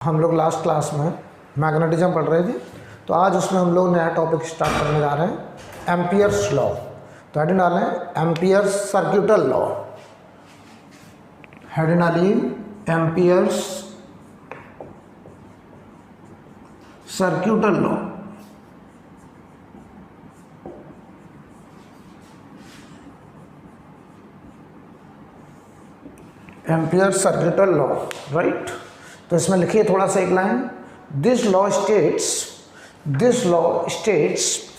हम लोग last class में मैग्नेटिज्म पढ़ रहे थे, तो आज उसमें हम लोग नया टॉपिक स्टार्ट करने जा रहे हैं, एम्पियर्स लॉ। तो हेडिंग डालें एम्पियर्स सर्क्यूटल लॉ, हेडिंग डालिए amperes सर्क्यूटल law. Amperes सर्क्यूटल law, right. तो इसमें लिखिए थोड़ा सा एक line, this law states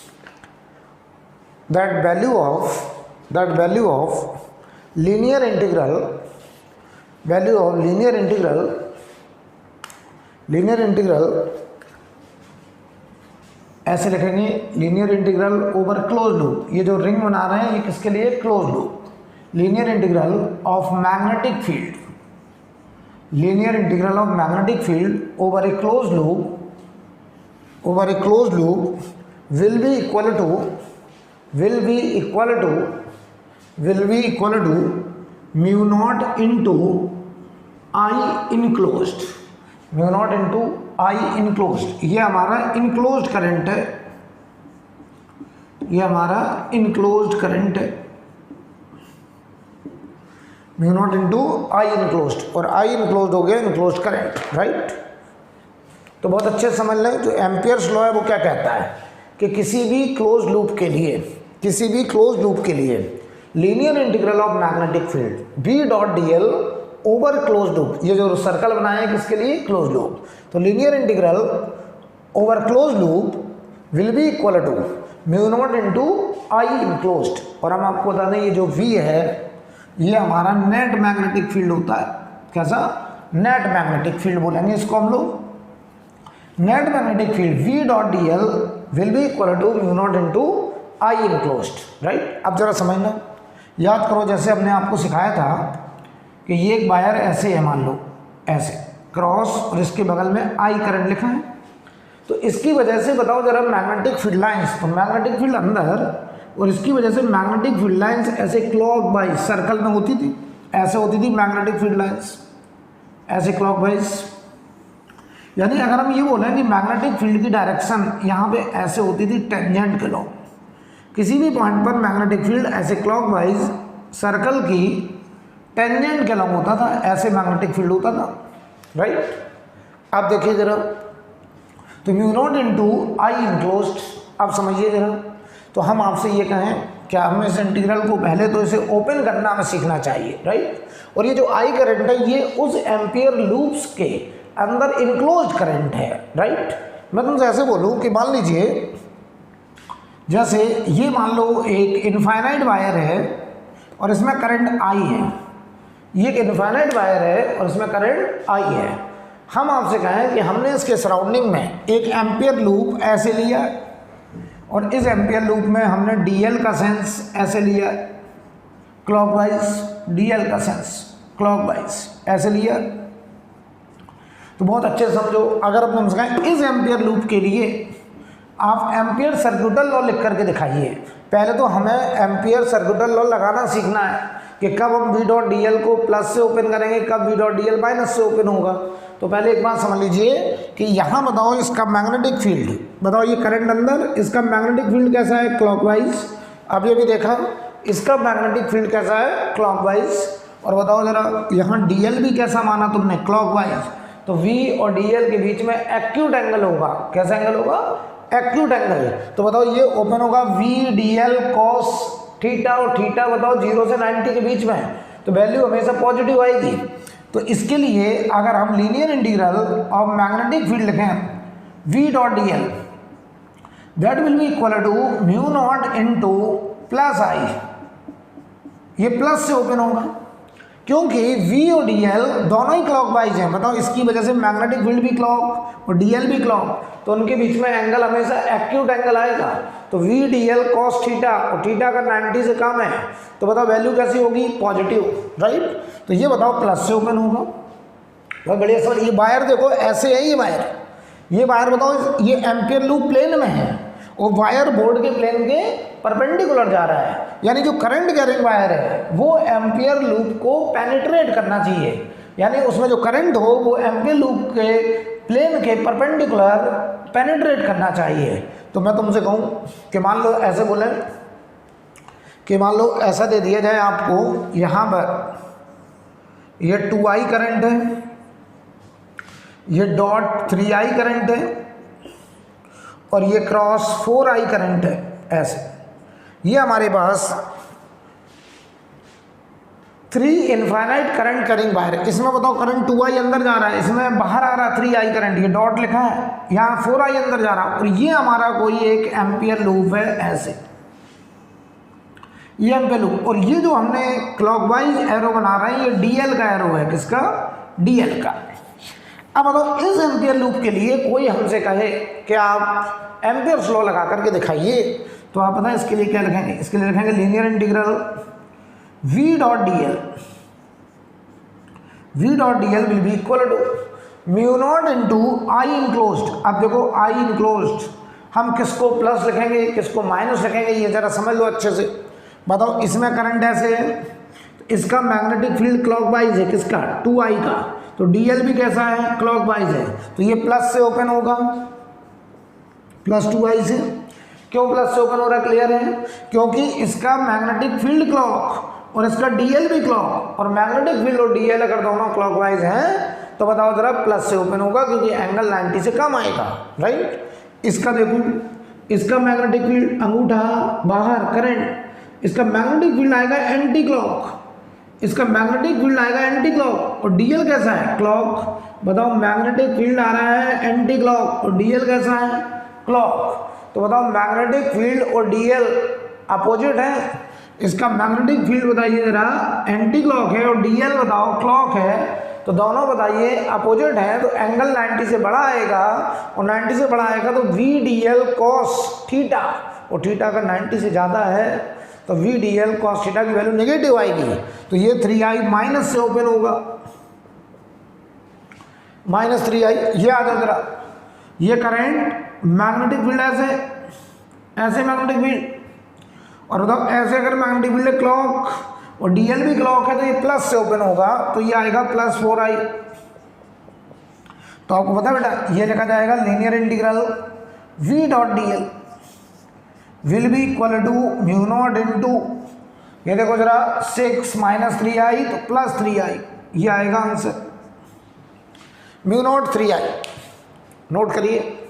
that value of linear integral ऐसे लिखेंगे, linear integral over close loop. ये जो रिंग बना रहे हैं ये किसके लिए? Close loop. Linear integral of magnetic field, linear integral of magnetic field over A close loop will be equal to mu naught into I enclosed, mu naught into I enclosed। ये हमारा enclosed current है, ये हमारा enclosed current है, mu naught into I enclosed, और I enclosed हो गया enclosed current, right. तो बहुत अच्छे से समझ लें, जो एम्पियर्स लॉ है वो क्या कहता है कि किसी भी क्लोज लूप के लिए linear integral of magnetic field V dot dl over close loop, ये जो सर्कल बनाया है किसके लिए? Close loop. तो linear integral over close loop will be equal to mu naught into I enclosed. और हम आपको बता दें ये जो V है ये हमारा नेट मैग्नेटिक फील्ड होता है। कैसा? नेट मैग्नेटिक फील्ड बोलेंगे इसको हम लोग। Net magnetic field V dot dl will be equal to mu naught into I enclosed, right. अब जरा समझना, याद करो, जैसे हमने आपको सिखाया था कि ये एक वायर ऐसे है, मान लो ऐसे क्रॉस, और इसके बगल में I करंट लिखा है। तो इसकी वजह से बताओ जरा मैग्नेटिक फील्ड लाइंस, तो मैग्नेटिक फील्ड अंदर, और इसकी वजह से मैग्नेटिक फील्ड लाइंस ऐसे क्लॉकवाइज सर्कल में होती थी, ऐसे होती थी मैग्नेटिक फील्ड लाइंस, ऐसे क्लॉकवाइज। यानी अगर हम ये बोलें कि मैग्नेटिक फील्ड की डायरेक्शन यहाँ पे ऐसे होती थी टेंजेंट के लॉ, किसी भी पॉइंट पर मैग्नेटिक फील्ड ऐसे क्लॉकवाइज सर्कल की टेंजेंट के लॉ होता था, ऐसे मैग्नेटिक फील्ड होता था, राइट। अब देखिए जरा, तो mu naught into I enclosed. अब समझिए जरा, तो हम आपसे ये कहें क्या हमें इस इंटीग्रल को पहले तो इसे ओपन करना हमें सीखना चाहिए, राइट। और ये जो I करंट है ये उस एम्पियर लूप्स के अंदर इनक्लोज्ड करंट है, राइट। मैं तुमसे ऐसे बोलूँ कि मान लीजिए जैसे ये मान लो एक इनफाइनाइट वायर है और इसमें करंट I है, ये एक इनफाइनाइट वायर है और इसमें करंट I है। हम आपसे कहें कि हमने इसके सराउंडिंग में एक एम्पियर लूप ऐसे लिया और इस एम्पियर लूप में हमने dl का सेंस ऐसे लिया, क्लॉकवाइज, dl का सेंस क्लॉकवाइज ऐसे लिया। तो बहुत अच्छे से समझो, अगर अपन कहें इस एम्पियर लूप के लिए आप एम्पियर सर्क्यूटल लॉ लिख करके दिखाइए। पहले तो हमें एम्पियर सर्क्यूटल लॉ लगाना सीखना है कि कब हम V डॉट dl को प्लस से ओपन करेंगे, कब V डॉट dl माइनस से ओपन होगा। तो पहले एक बात समझ लीजिए कि यहाँ बताओ इसका मैग्नेटिक फील्ड, बताओ ये करंट अंदर, इसका मैग्नेटिक फील्ड कैसा है? क्लॉकवाइज। अब ये भी देखा इसका मैग्नेटिक फील्ड कैसा है? क्लॉकवाइज। और बताओ जरा यहाँ dl भी कैसा माना तुमने? क्लॉकवाइज। तो V और dl के बीच में एक्यूट एंगल होगा। कैसा एंगल होगा? Acute angle. तो बताओ ये ओपन होगा V dl cos थीटा, और थीटा बताओ 0 से 90 के बीच में, तो वैल्यू हमेशा पॉजिटिव आएगी। तो इसके लिए अगर हम linear integral of magnetic field लिखें V dot dl that will be equal to mu naught into plus I, ये प्लस से ओपन होगा क्योंकि V और dl दोनों ही क्लॉकवाइज हैं। बताओ इसकी वजह से मैग्नेटिक फील्ड भी क्लॉक और dl भी क्लॉक, तो उनके बीच में एंगल हमेशा एक्यूट एंगल आएगा। तो V dl cos थीटा, और थीटा का 90 से कम है, तो बताओ वैल्यू कैसी होगी? Positive, right. तो ये बताओ प्लस से ओपन होगा। बहुत बढ़िया सर, ये वायर देखो ऐसे है, ये वायर बताओ ये एम्पियर लूप प्लेन में है और वायर बोर्ड के प्लेन के परपेंडिकुलर जा रहा है, यानी जो करंट कैरिंग वायर है वो एम्पियर लूप को पेनिट्रेट करना चाहिए, यानी उसमें जो करंट हो वो एम्पियर लूप के प्लेन के परपेंडिकुलर पेनिट्रेट करना चाहिए। तो मैं तुमसे कहूँ कि मान लो ऐसे बोले कि मान लो ऐसा दे दिया जाए आपको, यहाँ पर ये 2I करंट है, ये डॉट 3I करंट है और ये क्रॉस 4I करंट है। ऐसे ये हमारे पास 3 इनफाइनाइट करंट करिंग वायर। इसमें बताओ करंट 2I अंदर जा रहा है, इसमें बाहर आ रहा है 3I करंट, ये डॉट लिखा है, यहाँ 4I अंदर जा रहा है और ये हमारा कोई एक एम्पियर लूप है। ऐसे ये एम्पियर लूप, और ये जो हमने क्लॉकवाइज एरो बना रहे हैं ये DL का एरो है। किसका? DL का। अब बताओ इस एम्पियर लूप के लिए कोई हमसे कहे कि आप एम्पियर्स लॉ लगा करके दिखाइए, तो आप पता है इसके लिए क्या लिखेंगे? इसके लिए लिखेंगे linear integral V dot DL, V dot DL will be equal to mu naught into I enclosed. अब देखो I इनक्लोज्ड हम किसको प्लस लिखेंगे किसको माइनस लिखेंगे, ये जरा समझ लो अच्छे से। बताओ इसमें करंट ऐसे है, इसका मैग्नेटिक फील्ड क्लॉकवाइज है, किसका? 2I का, तो DL भी कैसा है? क्लॉकवाइज है, तो ये प्लस से ओपन होगा, प्लस 2I से। क्यों प्लस से ओपन हो रहा है? क्लियर है, क्योंकि इसका मैग्नेटिक फील्ड क्लॉक और इसका DL भी क्लॉक, और मैग्नेटिक फील्ड और DL अगर दोनों क्लॉकवाइज हैं तो बताओ जरा प्लस से ओपन होगा क्योंकि एंगल 90 से कम आएगा, राइट। इसका देखो, इसका मैग्नेटिक फील्ड अंगूठा बाहर करंट, इसका मैग्नेटिक फील्ड आएगा एंटी क्लॉक, इसका मैग्नेटिक फील्ड आएगा एंटी क्लॉक, और DL कैसा है? क्लॉक। बताओ मैग्नेटिक फील्ड आ रहा है एंटी क्लॉक और DL कैसा है? क्लॉक। तो बताओ मैग्नेटिक फील्ड और DL अपोजिट है, इसका मैग्नेटिक फील्ड बताइए जरा एंटी क्लॉक है और DL बताओ क्लॉक है, तो दोनों बताइए अपोजिट है, तो एंगल 90 से बड़ा आएगा, और 90 से बड़ा आएगा तो VDL cos थीटा, और थीटा का 90 से ज़्यादा है तो VDL cos थीटा की वैल्यू नेगेटिव आएगी, तो ये 3I माइनस से ओपन होगा, माइनस 3I। ये आ जाए जरा, ये करंट मैग्नेटिक फील्ड ऐसे मैग्नेटिक फील्ड, और बताओ ऐसे अगर मैग्नेटिक फील्ड है क्लॉक और DL भी क्लॉक है तो ये प्लस से ओपन होगा, तो ये आएगा प्लस 4I। तो आपको पता है बेटा ये लिखा जाएगा linear integral V dot DL will be equal to mu naught into, ये देखो जरा 6 माइनस 3I तो प्लस 3I, ये आएगा answer mu naught 3I। Note करिए,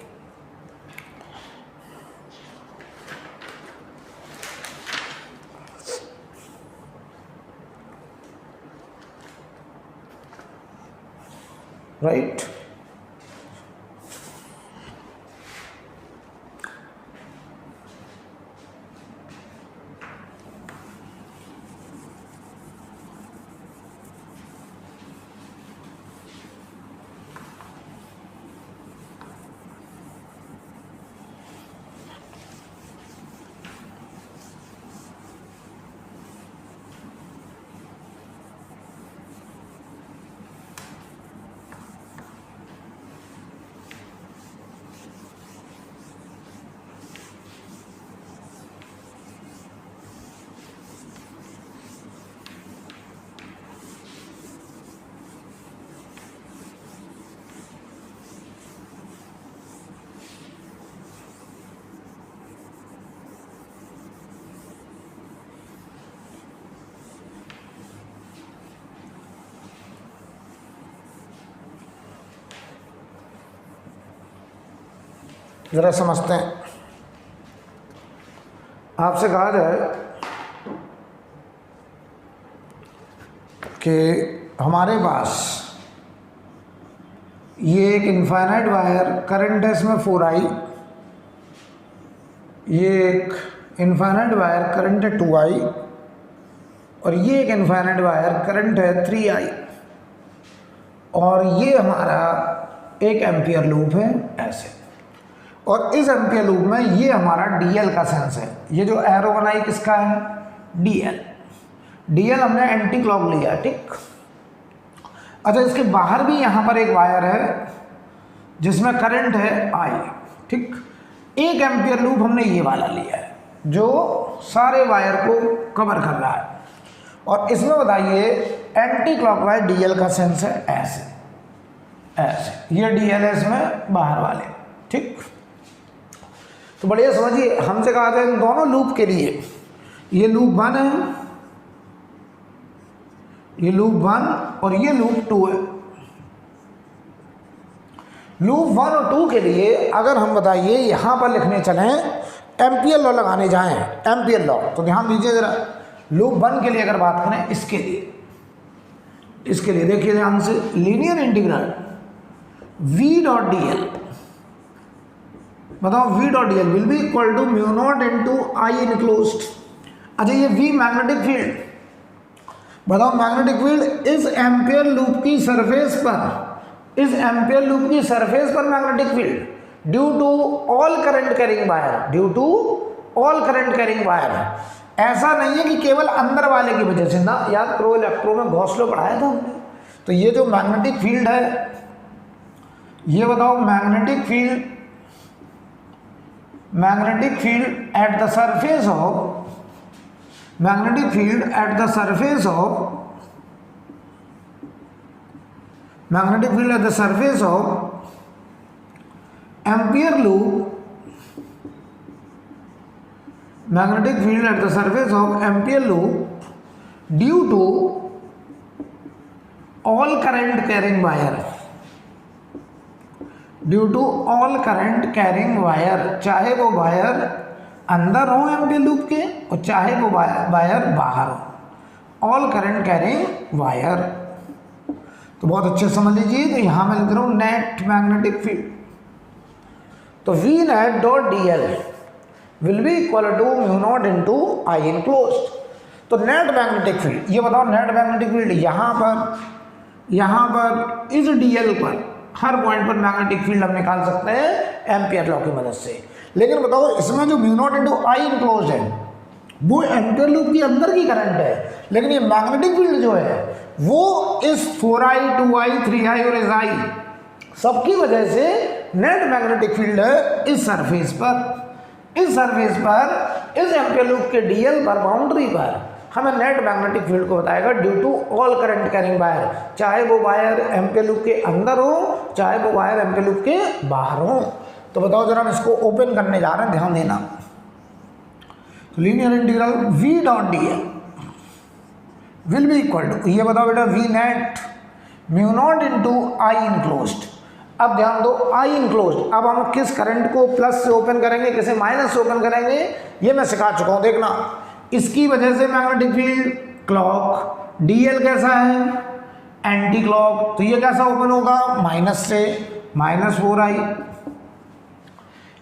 राइट। ज़रा समझते हैं। आपसे कहा जाए कि हमारे पास ये एक इनफाइनाइट वायर करंट है, इसमें 4I, ये एक इनफाइनाइट वायर करंट है 2I, और ये एक इनफाइनाइट वायर करंट है 3I, और ये हमारा एक एम्पियर लूप है ऐसे। और इस एम्पियर लूप में ये हमारा DL का सेंस है, ये जो एरो बनाई किसका है? DL हमने एंटी क्लॉक लिया, ठीक। अच्छा, इसके बाहर भी यहाँ पर एक वायर है जिसमें करंट है I, ठीक। एक एम्पियर लूप हमने ये वाला लिया है जो सारे वायर को कवर कर रहा है, और इसमें बताइए एंटी क्लॉकवाइज DL का सेंस है ऐसे। ऐसे, ये DLS में बाहर वाले, ठीक। तो बढ़िया समझिए, हमसे कहा था इन दोनों लूप के लिए, ये लूप 1 है, ये लूप 1 और ये लूप 2 है। लूप 1 और 2 के लिए अगर हम बताइए यहाँ पर लिखने चलें, एम्पियर लॉ लगाने जाएं, एम्पियर लॉ, तो ध्यान दीजिए जरा, लूप 1 के लिए अगर बात करें, इसके लिए देखिए ध्यान से, linear integral v dot dl, बताओ v dot dl will be equal to mu naught into I enclosed. अच्छा, ये v मैग्नेटिक फील्ड, बताओ मैग्नेटिक फील्ड इस एम्पियर लूप की सरफेस पर, इस एम्पियर लूप की सरफेस पर magnetic field due to all current carrying wire, due to all current carrying wire. ऐसा नहीं है कि केवल अंदर वाले की वजह से ना, याद करो इलेक्ट्रो में गॉस लॉ पढ़ाया था हमने। तो ये जो मैग्नेटिक फील्ड है, ये बताओ magnetic field at the surface of, magnetic field at the surface of, magnetic field at the surface of ampere loop, magnetic field at the surface of ampere loop due to all current carrying wire, due to all current carrying wire, चाहे वो wire अंदर हो ampere loop के और चाहे वो wire बाहर हो, ऑल करंट कैरिंग वायर। तो बहुत अच्छे समझ लीजिए, तो यहां मैं लिख रहा हूं नेट मैग्नेटिक फील्ड, तो V net dot dl will be equal to mu naught into I enclosed. तो नेट मैग्नेटिक फील्ड, ये बताओ नेट मैग्नेटिक फील्ड यहाँ पर इस डीएल पर हर पॉइंट पर मैग्नेटिक फील्ड हम निकाल सकते हैं एम्पियर लॉ की मदद से। लेकिन बताओ इसमें जो mu naught into I enclosed है वो एम्पियर लूप की अंदर की करंट है, लेकिन ये मैग्नेटिक फील्ड जो है वो इस 4i 2i 3i और si सबकी वजह से नेट मैग्नेटिक फील्ड है इस सरफेस पर, इस सरफेस पर, इस एम्पियर लूप के डीएल पर, बाउंड्री पर हमें नेट मैग्नेटिक फील्ड को बताएगा due to all current carrying wire, चाहे वो वायर एम्पियर लूप के अंदर हो चाहे वो वायर एम्पियर लूप के बाहर हो। तो बताओ जरा, हम इसको ओपन करने जा रहे हैं, ध्यान देना। Linear integral v dot dl will be equal to, ये बताओ बेटा, v net mu naught into I enclosed. अब ध्यान दो, आई इनक्लोज्ड, अब हम किस करंट को प्लस से ओपन करेंगे, किसे माइनस से ओपन करेंगे, ये मैं सिखा चुका हूं। देखना, इसकी वजह से मैग्नेटिक फील्ड क्लॉक, डीएल कैसा है एंटी क्लॉक, तो ये कैसा ओपन होगा माइनस से, -4i।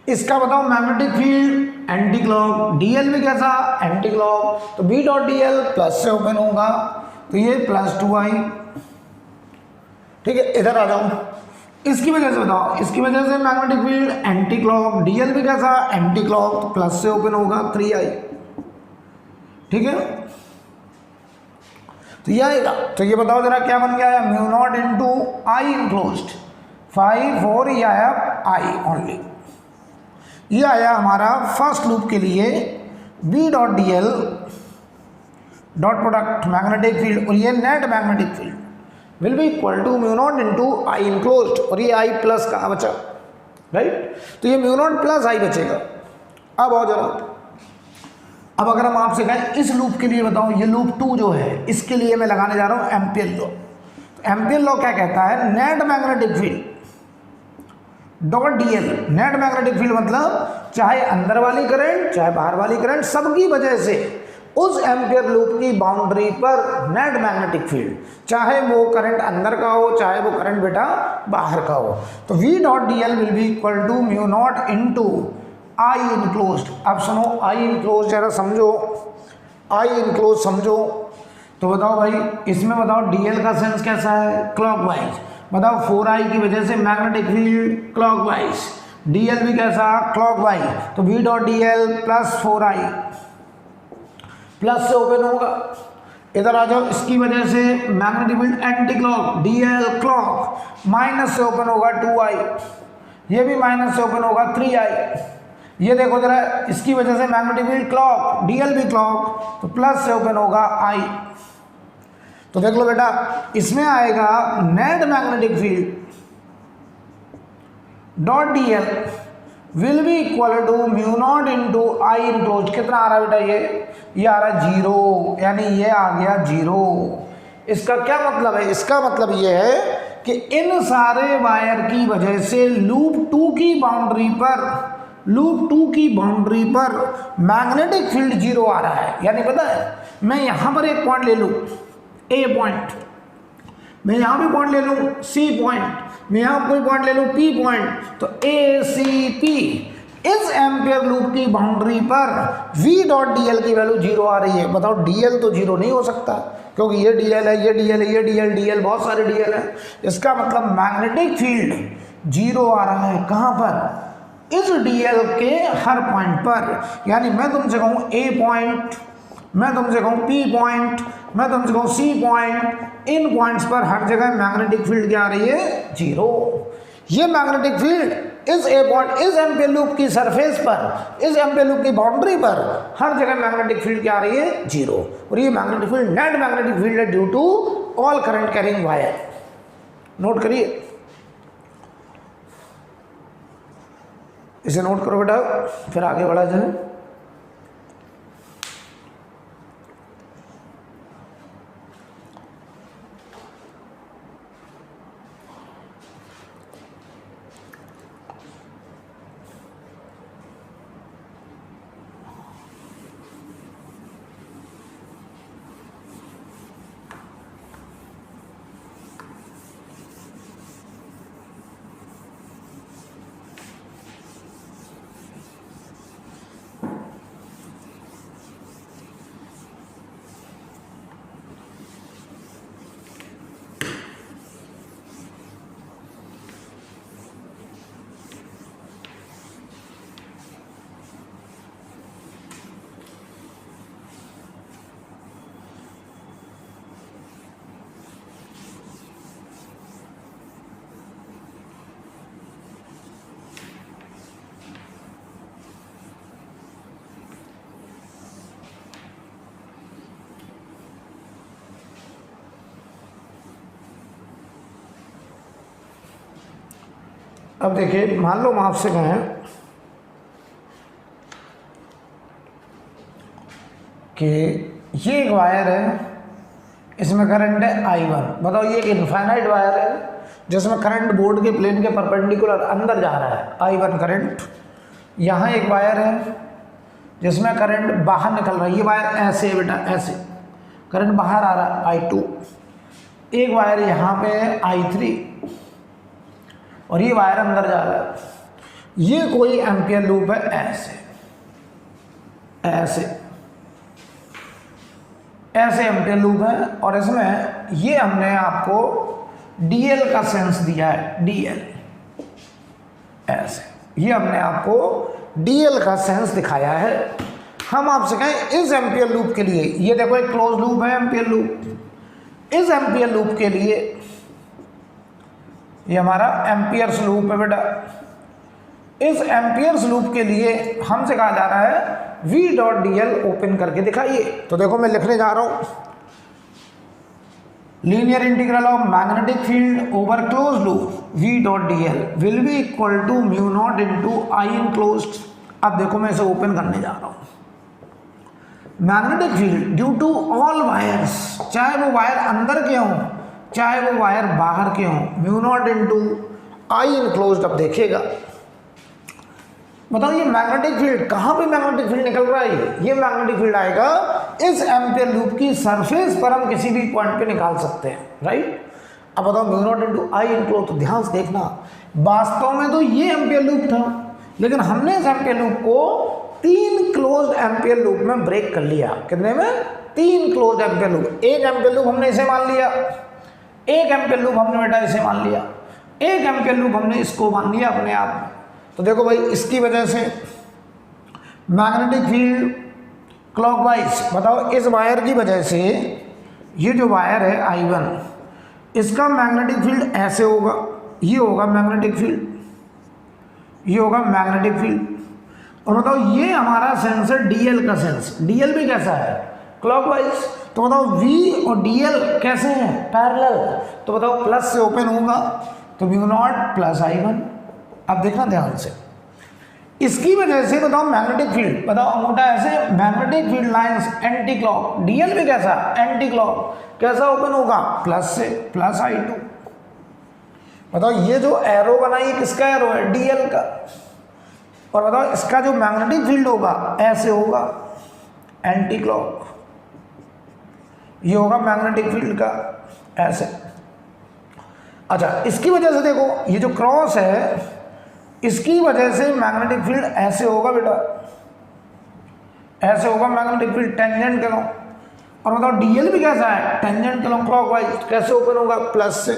इसका बताओ magnetic field anti clock, DL भी कैसा एंटी क्लॉक, तो बी डॉट डीएल प्लस से ओपन होगा, तो ये +2i। ठीक है, इधर आ जाओ, इसकी वजह से बताओ, इसकी वजह से magnetic field anti clock, DL भी कैसा एंटी क्लॉक, तो प्लस से ओपन होगा 3i। ठीक है, तो ये आएगा, तो ये बताओ जरा क्या बन गया, mu naught into I enclosed 5 4, ये आया आई ओनली। ये आया हमारा फर्स्ट लूप के लिए B dot DL dot product magnetic field, और ये net magnetic field will be equal to mu naught into I enclosed, और ये आई प्लस का बचा, राइट। तो ये म्यू नॉट प्लस आई बचेगा। अब आओ जरा, अब अगर हम आपसे कहें इस लूप के लिए बताओ, ये लूप 2 जो है इसके लिए मैं लगाने जा रहा हूं एम्पियर लॉ। तो एम्पियर लॉ क्या कहता है, net magnetic field dot DL, net magnetic field मतलब चाहे अंदर वाली करंट चाहे बाहर वाली करंट, सबकी वजह से उस एम्पियर लूप की बाउंड्री पर नेट मैग्नेटिक फील्ड, चाहे वो करंट अंदर का हो चाहे वो करंट बेटा बाहर का हो। तो V dot DL will be equal to mu naught into I enclosed. अब सुनो, आई इनक्लोज्ड जरा समझो, आई इनक्लोज समझो। तो बताओ भाई, इसमें बताओ डीएल का सेंस कैसा है, क्लॉकवाइज। बताओ 4i की वजह से मैग्नेटिक फील्ड क्लॉकवाइज, डीएल भी कैसा क्लॉकवाइज, तो V dot DL plus 4i plus से ओपन होगा। इधर आ जाओ, इसकी वजह से magnetic field anti clock, DL clock, minus से ओपन होगा 2i, ये भी माइनस से ओपन होगा 3i। ये देखो जरा, इसकी वजह से मैग्नेटिक फील्ड क्लॉक, डीएल भी क्लॉक, तो प्लस से ओपन होगा i। तो देख लो बेटा, इसमें आएगा net magnetic field, dot D L will be equal to mu naught into I enclose. कितना आ रहा है बेटा, ये आ रहा है 0, यानी ये आ गया 0। इसका क्या मतलब है, इसका मतलब ये है कि इन सारे वायर की वजह से लूप 2 की बाउंड्री पर मैग्नेटिक फील्ड 0 आ रहा है। यानी पता है, मैं यहां पर एक पॉइंट ले लूं ए पॉइंट, मैं यहां भी पॉइंट ले लूं सी पॉइंट, मैं यहां कोई पॉइंट ले लूं पी पॉइंट, तो ए सी पी इस एम्पियर लूप की बाउंड्री पर v डॉट डी एल की वैल्यू 0 आ रही है। बताओ डी एल तो 0 नहीं हो सकता, क्योंकि ये डी एल है, ये डी एल है, ये डी एल, बहुत सारे डी एल है। इसका मतलब मैग्नेटिक फील्ड 0 आ रहा है कहाँ पर, इस डी एल के हर पॉइंट पर। यानी मैं तुमसे कहूँ ए पॉइंट, मैं तुमसे कहूँ पी पॉइंट, मैं तुमसे कहूँ सी पॉइंट, इन पॉइंट्स पर हर जगह मैग्नेटिक फील्ड क्या आ रही है, 0। ये मैग्नेटिक फील्ड इस ए पॉइंट, इस एम्पियर लूप की सरफेस पर, इस एम्पियर लूप की बाउंड्री पर हर जगह मैग्नेटिक फील्ड क्या आ रही है, 0। और ये magnetic field net magnetic field है due to all current carrying wire. Note करिए, इसे नोट करो बेटा, फिर आगे बढ़ा जाए। अब देखिए, मान लो हम आपसे कहें कि ये एक वायर है, इसमें करंट है I1। बताओ, ये एक इनफाइनाइट वायर है जिसमें करंट बोर्ड के प्लेन के परपेंडिकुलर अंदर जा रहा है, I1 करंट। यहाँ एक वायर है जिसमें करंट बाहर निकल रहा है, ये वायर ऐसे है बेटा, ऐसे करंट बाहर आ रहा है I2। एक वायर यहाँ पे है I3 और ये वायर अंदर जा रहा है। ये कोई एम्पियर लूप है, ऐसे ऐसे ऐसे एम्पियर लूप है, और इसमें ये हमने आपको डीएल का सेंस दिया है, डीएल ऐसे, ये हमने आपको डीएल का सेंस दिखाया है। हम आपसे कहें इस एम्पियर लूप के लिए, ये देखो एक क्लोज लूप है एम्पियर लूप, इस एम्पियर लूप के लिए ये हमारा एम्पियर्स लूप है बेटा। इस एम्पियर्स लूप के लिए हमसे कहा जा रहा है v dot D L open करके दिखाइए। तो देखो मैं लिखने जा रहा हूं, linear integral of magnetic field over close loop v dot D L will be equal to mu naught into I enclosed. अब देखो मैं इसे ओपन करने जा रहा हूं। Magnetic field due to all wires, चाहे वो वायर अंदर के हों चाहे वो वायर बाहर के हों, mu naught into I enclosed. अब देखिएगा, बताओ ये मैग्नेटिक फील्ड कहाँ पे मैग्नेटिक फील्ड निकल रहा है, ये मैग्नेटिक फील्ड आएगा इस एम्पियर लूप की सरफेस पर, हम किसी भी पॉइंट पे निकाल सकते हैं, राइट। अब बताओ mu naught into I enclose, तो ध्यान से देखना, वास्तव में तो ये एम्पियर लूप था, लेकिन हमने इस एम्पियर लूप को 3 क्लोज एम्पियर लूप में ब्रेक कर लिया। कितने में? 3 क्लोज एम्पियर लूप। एक एम्पियर लूप हमने इसे मान लिया, एक एम्पियर लूप हमने बेटा इसे मान लिया, एक एम्पियर लूप हमने इसको मान लिया अपने आप में। तो देखो भाई, इसकी वजह से मैग्नेटिक फील्ड क्लॉकवाइज, बताओ इस वायर की वजह से, ये जो वायर है I1, इसका मैग्नेटिक फील्ड ऐसे होगा, ये होगा मैग्नेटिक फील्ड, ये होगा मैग्नेटिक फील्ड। और बताओ ये हमारा सेंस है डीएल का सेंस, डीएल भी कैसा है? क्लॉकवाइज। तो बताओ V और DL कैसे हैं? पैरेलल। तो बताओ प्लस से ओपन होगा तो म्यू नॉट प्लस I1। अब देखना ध्यान से, इसकी वजह से बताओ मैग्नेटिक फील्ड, बताओ अंगूठा ऐसे, magnetic field lines anti clock, DL भी कैसा एंटी क्लॉक, कैसा ओपन होगा प्लस से, प्लस I2। बताओ ये जो एरो बनाई किसका एरो है, डीएल का, और बताओ इसका जो मैग्नेटिक फील्ड होगा ऐसे होगा एंटी क्लॉक, ये होगा मैग्नेटिक फील्ड का ऐसे। अच्छा इसकी वजह से देखो ये जो क्रॉस है इसकी वजह से मैग्नेटिक फील्ड ऐसे होगा बेटा, ऐसे होगा मैग्नेटिक फील्ड टेंजेंट के लॉन्ग, और बताओ डीएल भी कैसा है टेंजेंट के लॉन्ग क्लॉकवाइज, कैसे ओपन होगा प्लस से,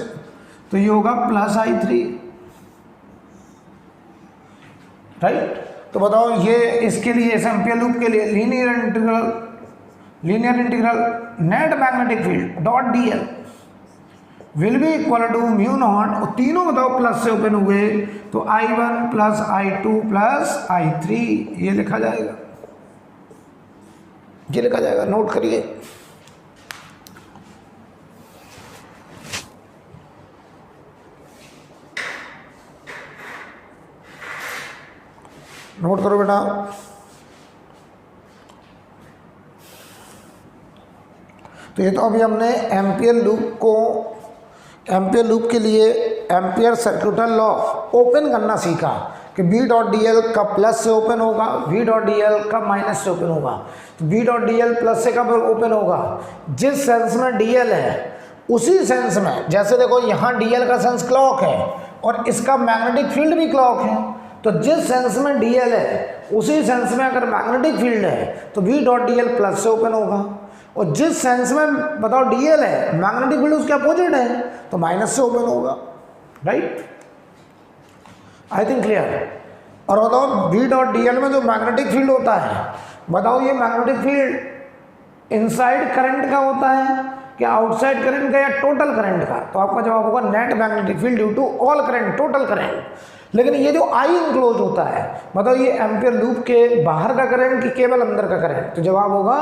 तो ये होगा प्लस I3, राइट। तो बताओ ये इसके लिए इस एम्पियर लूप के लिए linear integral net magnetic field dot DL will be equal to mu naught, और तीनों बताओ प्लस से ओपन हुए तो I1 plus I2 plus I3, ये लिखा जाएगा, ये लिखा जाएगा, नोट करिए। नोट करो बेटा। तो ये तो अभी हमने एम्पियर लूप के लिए एम्पियर सर्क्यूटल लॉ ओपन करना सीखा कि B डॉट डी एल कब प्लस से ओपन होगा, V डॉट डी एल कब माइनस से ओपन होगा। तो V dot D L plus से कब ओपन होगा, जिस सेंस में डी एल है उसी सेंस में, जैसे देखो यहाँ डी एल का सेंस क्लॉक है और इसका मैग्नेटिक फील्ड भी क्लॉक है, तो जिस सेंस में डी एल है उसी सेंस में अगर मैग्नेटिक फील्ड है तो V dot D L plus से ओपन होगा, और जिस सेंस में बताओ डीएल है मैग्नेटिक फील्ड उसके अपोजिट है तो माइनस से ओपन होगा, राइट। आई थिंक क्लियर। और बताओ V डॉट डीएल में जो मैग्नेटिक फील्ड होता है, बताओ ये मैग्नेटिक फील्ड इनसाइड करंट का होता है क्या आउटसाइड करंट का या टोटल करंट का, तो आपका जवाब होगा net magnetic field due to all current, total current. लेकिन ये जो I इनक्लोज होता है, बताओ ये एम्पियर लूप के बाहर का करंट कि केवल अंदर का करंट, तो जवाब होगा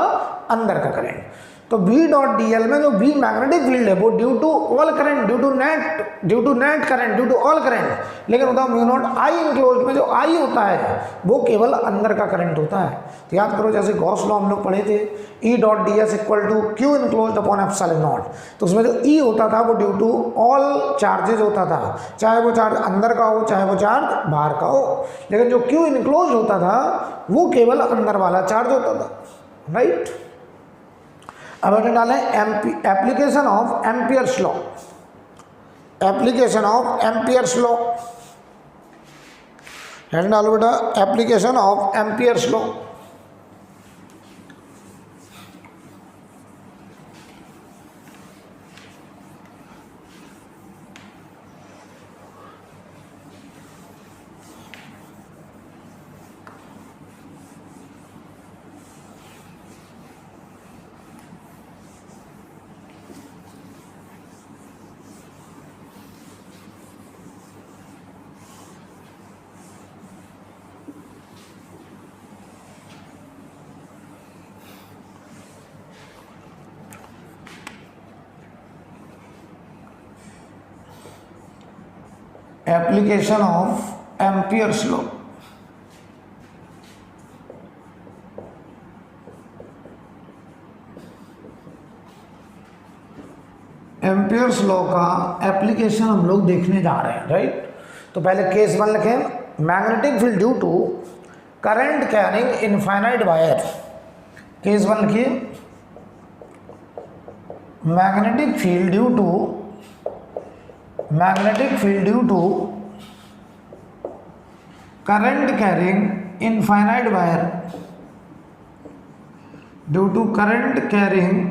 अंदर का करंट। तो V डॉट डी एल में जो V मैग्नेटिक फील्ड है वो due to all current, due to net current, due to all current. लेकिन बताओ म्यू नॉट I इनक्लोज में जो I होता है वो केवल अंदर का करंट होता है। तो याद करो जैसे गॉस लॉ हम लोग पढ़े थे, E dot D S equal to Q enclose upon epsilon naught, तो उसमें जो E होता था वो ड्यू टू ऑल चार्जेज होता था, चाहे वो चार्ज अंदर का हो चाहे वो चार्ज बाहर का हो, लेकिन जो क्यू इनक्लोज होता था वो केवल अंदर वाला चार्ज होता था, राइट। अब अगर डालें application of Ampere's law, application of Ampere's law, head डालो बेटा application of Ampere's law. Application of Ampere's law. Ampere's law का एप्लीकेशन हम लोग देखने जा रहे हैं, राइट। तो पहले केस 1 लिखें, magnetic field due to current carrying infinite wire. Case 1 लिखिए, magnetic field due to current carrying infinite wire, due to current carrying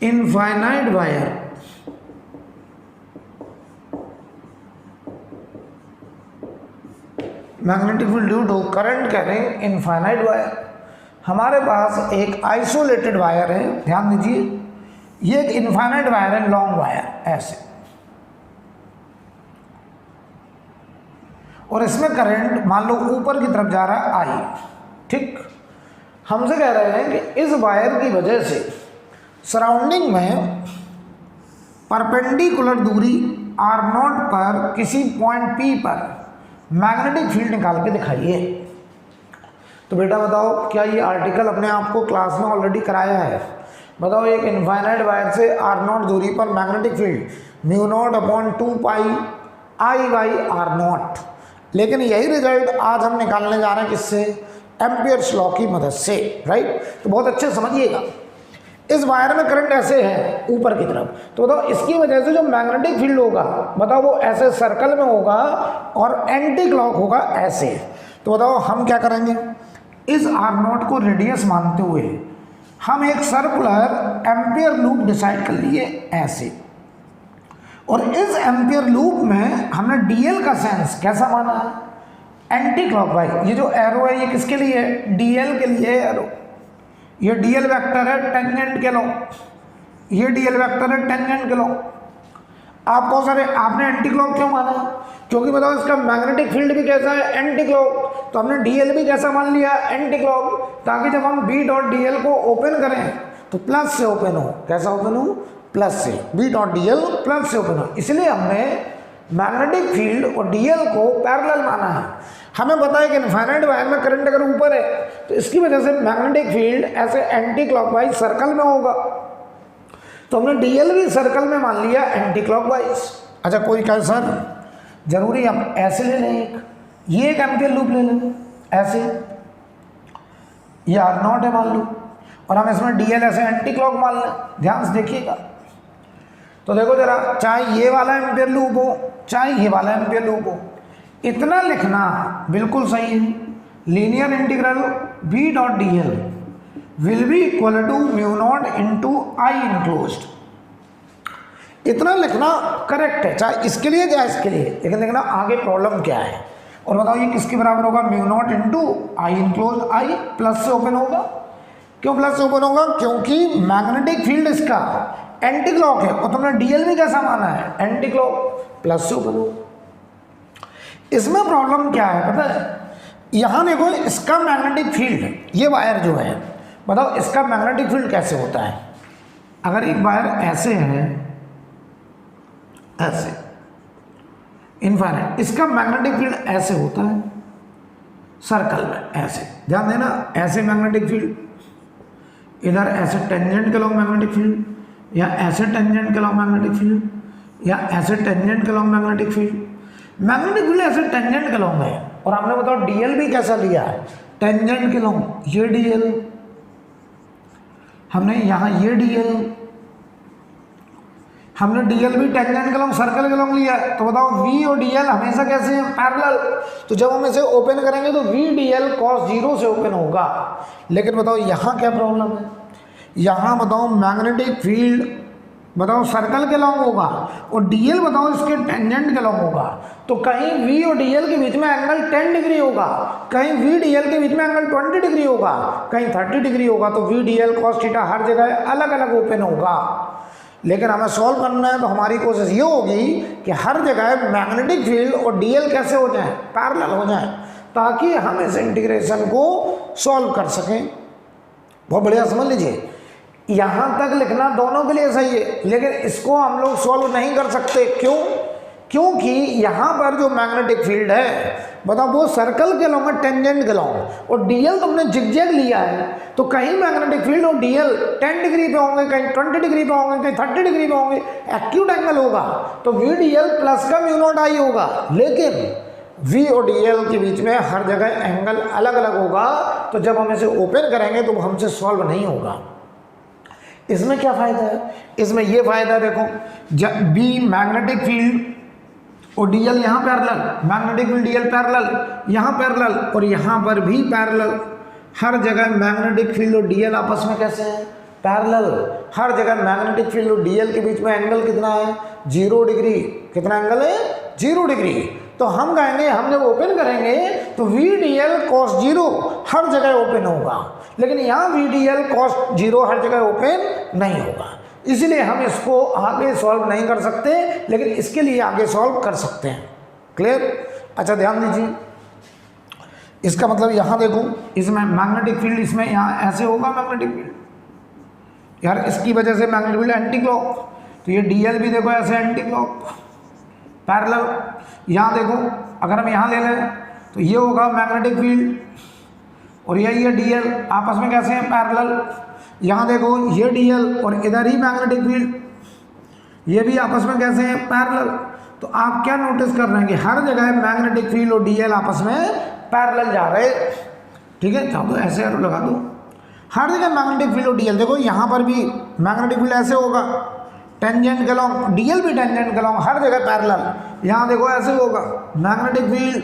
infinite wire, magnetic field due to current carrying infinite wire. हमारे पास एक isolated wire है, ध्यान दीजिए, ये एक infinite wire है, लॉन्ग वायर ऐसे, और इसमें करंट मान लो ऊपर की तरफ जा रहा है I, ठीक। हमसे कह रहे हैं कि इस वायर की वजह से सराउंडिंग में परपेंडिकुलर दूरी आर नॉट पर किसी पॉइंट पी पर मैग्नेटिक फील्ड निकाल के दिखाइए। तो बेटा बताओ, क्या ये आर्टिकल अपने आप को क्लास में ऑलरेडी कराया है? बताओ, एक इनफाइनाइट वायर से आर नॉट दूरी पर magnetic field mu naught upon 2 pi I by R naught. लेकिन यही रिजल्ट आज हम निकालने जा रहे हैं किससे? एम्पियर्स लॉ की मदद से, राइट। तो बहुत अच्छे समझिएगा, इस वायर में करंट ऐसे है ऊपर की तरफ, तो बताओ इसकी वजह से जो मैग्नेटिक फील्ड होगा, बताओ वो ऐसे सर्कल में होगा और एंटी क्लॉक होगा ऐसे। तो बताओ हम क्या करेंगे, इस आर नॉट को रेडियस मानते हुए हम एक सर्कुलर एम्पियर लूप डिसाइड कर लिए ऐसे, और इस एम्पियर लूप में हमने डीएल का सेंस कैसा माना है? Anti clockwise. ये जो एरो है ये किसके लिए है? डीएल के लिए एरो। ये डीएल वेक्टर है टेंजेंट के लॉ, ये डीएल वेक्टर है टेंजेंट के लॉ। आप कहो सर आपने एंटी क्लॉक क्यों माना? क्योंकि बताओ इसका मैग्नेटिक फील्ड भी कैसा है? Anti clock. तो हमने डीएल भी कैसा मान लिया? एंटी क्लॉक, ताकि जब हम बी डॉट डीएल को ओपन करें तो प्लस से ओपन हो। कैसा ओपन हो? प्लस से। बी डॉट डीएल प्लस से ओपन हो। इसलिए हमने मैग्नेटिक फील्ड और डीएल को पैरेलल माना है। हमें पता है कि इनफाइनाइट वायर में करंट अगर ऊपर है तो इसकी वजह से मैग्नेटिक फील्ड ऐसे एंटी क्लॉकवाइज सर्कल में होगा, तो हमने डीएल भी सर्कल में मान लिया एंटी क्लॉकवाइज। अच्छा, कोई कहे सर जरूरी हम ऐसे ले लें, ये एक एम्पियर लूप ले लें ऐसे, ये आर नॉट है मान लो, और हम इसमें डीएल ऐसे एंटी क्लॉक मान लें। ध्यान से देखिएगा, तो देखो जरा, चाहे ये वाला एम्पियर लूप हो चाहे ये वाला एम्पियर लूप हो, इतना लिखना बिल्कुल सही है। Linear integral B dot DL will be equal to mu naught into I enclosed. इतना लिखना करेक्ट है, चाहे इसके लिए चाहे इसके लिए, लेकिन देखना आगे प्रॉब्लम क्या है। और बताओ ये किसके बराबर होगा? Mu naught into I enclosed. I plus से ओपन होगा। क्यों प्लस से ओपन होगा? क्योंकि मैग्नेटिक फील्ड इसका एंटी क्लॉक है, और तुमने डीएल भी कैसा माना है? Anti clock. प्लस से ओपन होगा। इसमें प्रॉब्लम क्या है पता है? यहां देखो, इसका मैग्नेटिक फील्ड, ये वायर जो है, बताओ इसका मैग्नेटिक फील्ड कैसे होता है? अगर एक वायर ऐसे है, ऐसे इनफाइनाइट, इसका मैग्नेटिक फील्ड ऐसे होता है सर्कल में ऐसे। ध्यान देना, ऐसे मैग्नेटिक फील्ड, इधर ऐसे टेंजेंट के लॉन्ग मैग्नेटिक फील्ड, या ऐसे टेंजेंट के लॉन्ग मैग्नेटिक फील्ड, या ऐसे टेंजेंट के long magnetic field. Magnetic field ऐसे टेंजेंट के लॉन्ग है, और हमने बताओ डीएल भी कैसा लिया है? टेंजेंट के लॉन्ग। ये डीएल हमने यहाँ, ये डीएल हमने डीएल भी टेंजेंट के लॉन्ग सर्कल के लॉन्ग लिया है। तो बताओ वी और डीएल हमेशा कैसे हैं? पैरेलल। तो जब हम इसे ओपन करेंगे तो वी डीएल कॉस जीरो से ओपन होगा। लेकिन बताओ यहाँ क्या प्रॉब्लम है? यहाँ बताओ मैग्नेटिक फील्ड बताओ सर्कल के लॉन्ग होगा, और डीएल बताओ इसके टेंजेंट के लॉन्ग होगा। तो कहीं वी और डीएल के बीच में एंगल 10 डिग्री होगा, कहीं वी डीएल के बीच में एंगल 20 डिग्री होगा, कहीं 30 डिग्री होगा। तो वी डीएल कॉस थीटा हर जगह अलग अलग ओपन होगा। लेकिन हमें सॉल्व करना है, तो हमारी कोशिश ये होगी कि हर जगह मैग्नेटिक फील्ड और डीएल कैसे हो जाए? पैरेलल हो जाए, ताकि हम इस इंटीग्रेशन को सॉल्व कर सकें। बहुत बढ़िया समझ लीजिए, यहाँ तक लिखना दोनों के लिए सही है, लेकिन इसको हम लोग सॉल्व नहीं कर सकते। क्यों? क्योंकि यहाँ पर जो मैग्नेटिक फील्ड है, बताओ वो सर्कल के लॉन्ग है टेंजेंट के लॉन्ग, और डीएल तुमने जिगजैग लिया है, तो कहीं मैग्नेटिक फील्ड और डीएल 10 डिग्री पे होंगे, कहीं 20 डिग्री पे होंगे, कहीं 30 डिग्री पे होंगे, एक्यूट एंगल होगा। तो वी डीएल प्लस का म्यू नॉट आई होगा, लेकिन वी और डीएल के बीच में हर जगह एंगल अलग अलग होगा। तो जब हम इसे ओपन करेंगे तो हमसे सॉल्व नहीं होगा। इसमें क्या फायदा है? इसमें ये फायदा देखो, जब बी मैग्नेटिक फील्ड और डीएल यहाँ parallel, magnetic field DL parallel, यहाँ पैरेलल, और यहाँ पर भी पैरेलल। हर जगह मैग्नेटिक फील्ड और डीएल आपस में कैसे हैं? पैरेलल। हर जगह मैग्नेटिक फील्ड और डीएल के बीच में एंगल कितना है? 0 डिग्री। कितना एंगल है? 0 डिग्री। तो हम कहेंगे, हम जब ओपन करेंगे तो वी डीएल कॉस 0 हर जगह ओपन होगा, लेकिन यहाँ वी डीएल कॉस 0 हर जगह ओपन नहीं होगा। इसलिए हम इसको आगे सॉल्व नहीं कर सकते, लेकिन इसके लिए आगे सॉल्व कर सकते हैं। क्लियर? अच्छा ध्यान दीजिए, इसका मतलब यहाँ देखो, इसमें मैग्नेटिक फील्ड, इसमें यहाँ ऐसे होगा मैग्नेटिक फील्ड यार, इसकी वजह से मैग्नेटिक फील्ड एंटी क्लॉक। तो ये डीएल भी देखो ऐसे एंटी क्लॉक, पैरेलल। यहाँ देखो अगर हम यहाँ ले लें तो ये होगा मैग्नेटिक फील्ड और यही है डीएल, आपस में कैसे हैं पैरेलल। यहाँ देखो ये डीएल और इधर ही मैग्नेटिक फील्ड, ये भी आपस में कैसे हैं पैरेलल। तो आप क्या नोटिस कर रहे हैं कि हर जगह मैग्नेटिक फील्ड और डीएल आपस में पैरेलल जा रहे, ठीक है। चाहो तो ऐसे एरो लगा दो, हर जगह मैग्नेटिक फील्ड और डीएल। देखो यहाँ पर भी मैग्नेटिक फील्ड ऐसे होगा टेंजेंट के लॉन्ग, डीएल भी टेंजेंट के लॉन्ग, हर जगह पैरेलल। यहाँ देखो ऐसे होगा मैग्नेटिक फील्ड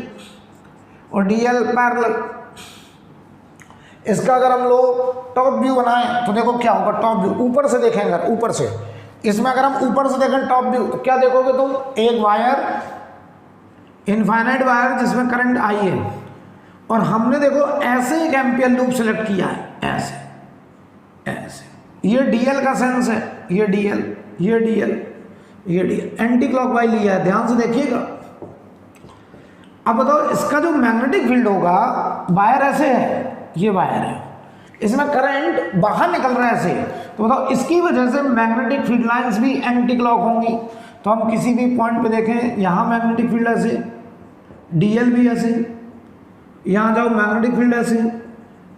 और डीएल पैरेलल। इसका अगर हम लोग टॉप व्यू बनाएं तो देखो क्या होगा, टॉप व्यू ऊपर से देखेंगे, अगर ऊपर से इसमें अगर हम ऊपर से देखें टॉप व्यू तो क्या देखोगे तुम, एक वायर इनफाइनाइट वायर जिसमें करंट आई है और हमने देखो ऐसे एक एम्पियर लूप सेलेक्ट किया है, ऐसे ऐसे। ये डीएल का सेंस है, ये डीएल, ये डीएल, ये डीएल, एंटी क्लॉकवाइज लिया है, ध्यान से देखिएगा। अब बताओ इसका जो मैग्नेटिक फील्ड होगा, वायर ऐसे है, ये वायर है, इसमें करंट बाहर निकल रहा है ऐसे, तो बताओ इसकी वजह से मैग्नेटिक फील्ड लाइंस भी एंटी क्लॉक होंगी। तो हम किसी भी पॉइंट पे देखें, यहाँ मैग्नेटिक फील्ड ऐसे, डीएल भी ऐसे, यहाँ जाओ मैग्नेटिक फील्ड ऐसे,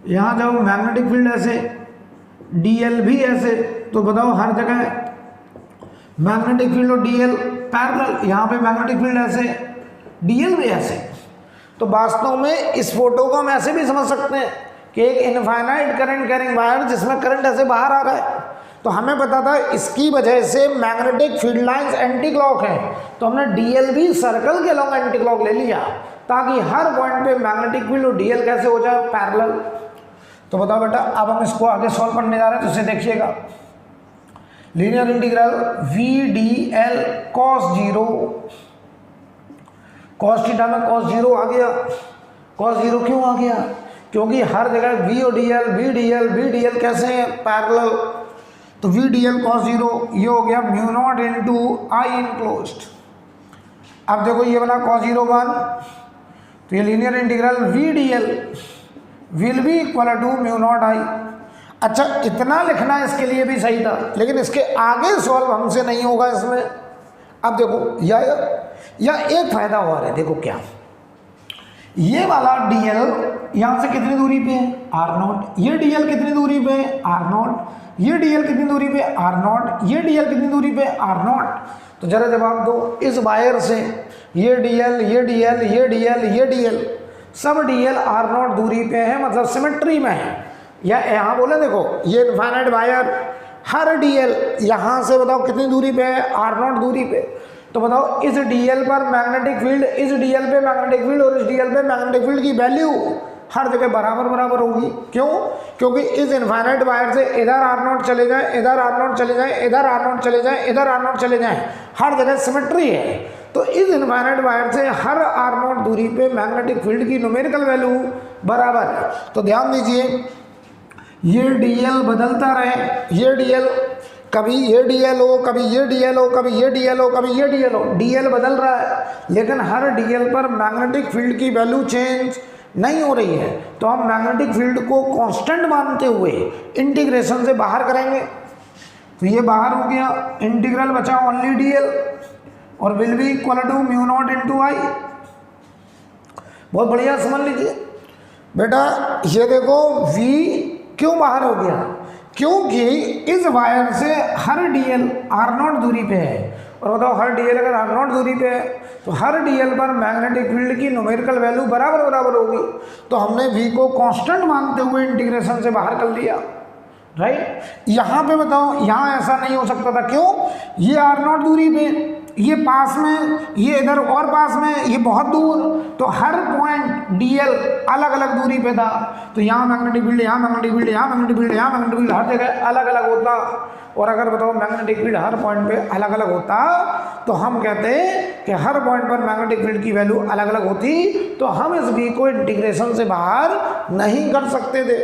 यहाँ जाओ मैग्नेटिक फील्ड ऐसे, डीएल भी ऐसे। तो बताओ हर जगह मैग्नेटिक फील्ड और डीएल पैरेलल, यहाँ पे मैग्नेटिक फील्ड ऐसे, डीएल भी ऐसे। तो वास्तव में इस फोटो को हम ऐसे भी समझ सकते हैं कि एक इनफाइनाइट करंट कैरिंग वायर जिसमें करंट ऐसे बाहर आ रहा है। तो हमें पता था इसकी वजह से magnetic field lines anti clock है, तो हमने डीएल भी सर्कल के लॉन्ग एंटी क्लॉक ले लिया ताकि हर पॉइंट पे मैग्नेटिक फील्ड और डीएल कैसे हो जाए, पैरेलल। तो बताओ बेटा, अब हम इसको आगे सॉल्व करने जा रहे हैं, तो इसे देखिएगा। Linear integral V D L cos zero, cos theta में कॉस जीरो आ गया। कॉस जीरो क्यों आ गया? क्योंकि हर जगह वी और D L, V D L, V D L कैसे हैं, पैरेलल। तो V D L cos zero ये हो गया mu naught into I enclosed. अब देखो ये बना कॉस जीरो वन, तो ये linear integral V D L will be equal to mu naught I. अच्छा, इतना लिखना इसके लिए भी सही था, लेकिन इसके आगे सॉल्व हमसे नहीं होगा इसमें। अब देखो या एक फायदा और है, देखो क्या, ये वाला डीएल यहाँ से कितनी दूरी पे है, आर नॉट। ये डीएल कितनी दूरी पे है, आर नॉट। ये डीएल कितनी दूरी पे, आर नॉट। ये डीएल कितनी दूरी पे, आर नॉट। तो जरा जवाब दो, इस वायर से ये डीएल, ये डीएल, ये डीएल, ये डीएल, सब डीएल आर नॉट दूरी पे है, मतलब सिमेट्री में है। या यहाँ बोले देखो, ये इनफाइनाइट वायर, हर डीएल यहाँ से बताओ कितनी दूरी पे है, आर नॉट दूरी पे। तो बताओ इस डीएल पर मैग्नेटिक फील्ड, इस डीएल पे मैग्नेटिक फील्ड और इस डीएल पे मैग्नेटिक फील्ड की वैल्यू हर जगह बराबर बराबर होगी। क्यों? क्योंकि इस इनफाइनाइट वायर से इधर आर नॉट चले जाए, इधर आर नॉट चले जाए, इधर आर नॉट चले जाए, इधर आर नॉट चले जाए, हर जगह सिमेट्री है। तो इस इनफाइनाइट वायर से हर आर नॉट दूरी पे मैग्नेटिक फील्ड की न्यूमेरिकल वैल्यू बराबर है। तो ध्यान दीजिए, ये डीएल बदलता रहे, ये डीएल कभी ये डीएल हो, कभी ये डीएल हो, कभी ये डीएल हो, कभी ये डीएल हो, डीएल बदल रहा है, लेकिन हर डीएल पर मैग्नेटिक फील्ड की वैल्यू चेंज नहीं हो रही है। तो हम मैग्नेटिक फील्ड को कांस्टेंट मानते हुए इंटीग्रेशन से बाहर करेंगे। तो ये बाहर हो गया, इंटीग्रल बचा ओनली डीएल और will be equal to mu naught into I. बहुत बढ़िया, समझ लीजिए बेटा। ये देखो v क्यों बाहर हो गया, क्योंकि इस वायर से हर डीएल आर नॉट दूरी पे है। और बताओ हर डीएल अगर आर नॉट दूरी पे है तो हर डीएल पर मैग्नेटिक फील्ड की न्यूमेरिकल वैल्यू बराबर बराबर होगी। तो हमने v को कांस्टेंट मानते हुए इंटीग्रेशन से बाहर कर लिया, राइट। यहाँ पे बताओ, यहाँ ऐसा नहीं हो सकता था, क्यों? ये आर नॉट दूरी पे, ये पास में, ये इधर और पास में, ये बहुत दूर, तो हर पॉइंट डीएल अलग अलग दूरी पे था। तो यहाँ मैग्नेटिक फील्ड, यहाँ मैग्नेटिक फील्ड, यहाँ मैग्नेटिक फील्ड, यहाँ मैग्नेटिक फील्ड, हर जगह अलग अलग होता। और अगर बताओ मैग्नेटिक फील्ड हर पॉइंट पे अलग अलग होता तो हम कहते हैं कि हर पॉइंट पर मैग्नेटिक फील्ड की वैल्यू अलग अलग होती, तो हम इस v को इंटीग्रेशन से बाहर नहीं कर सकते थे।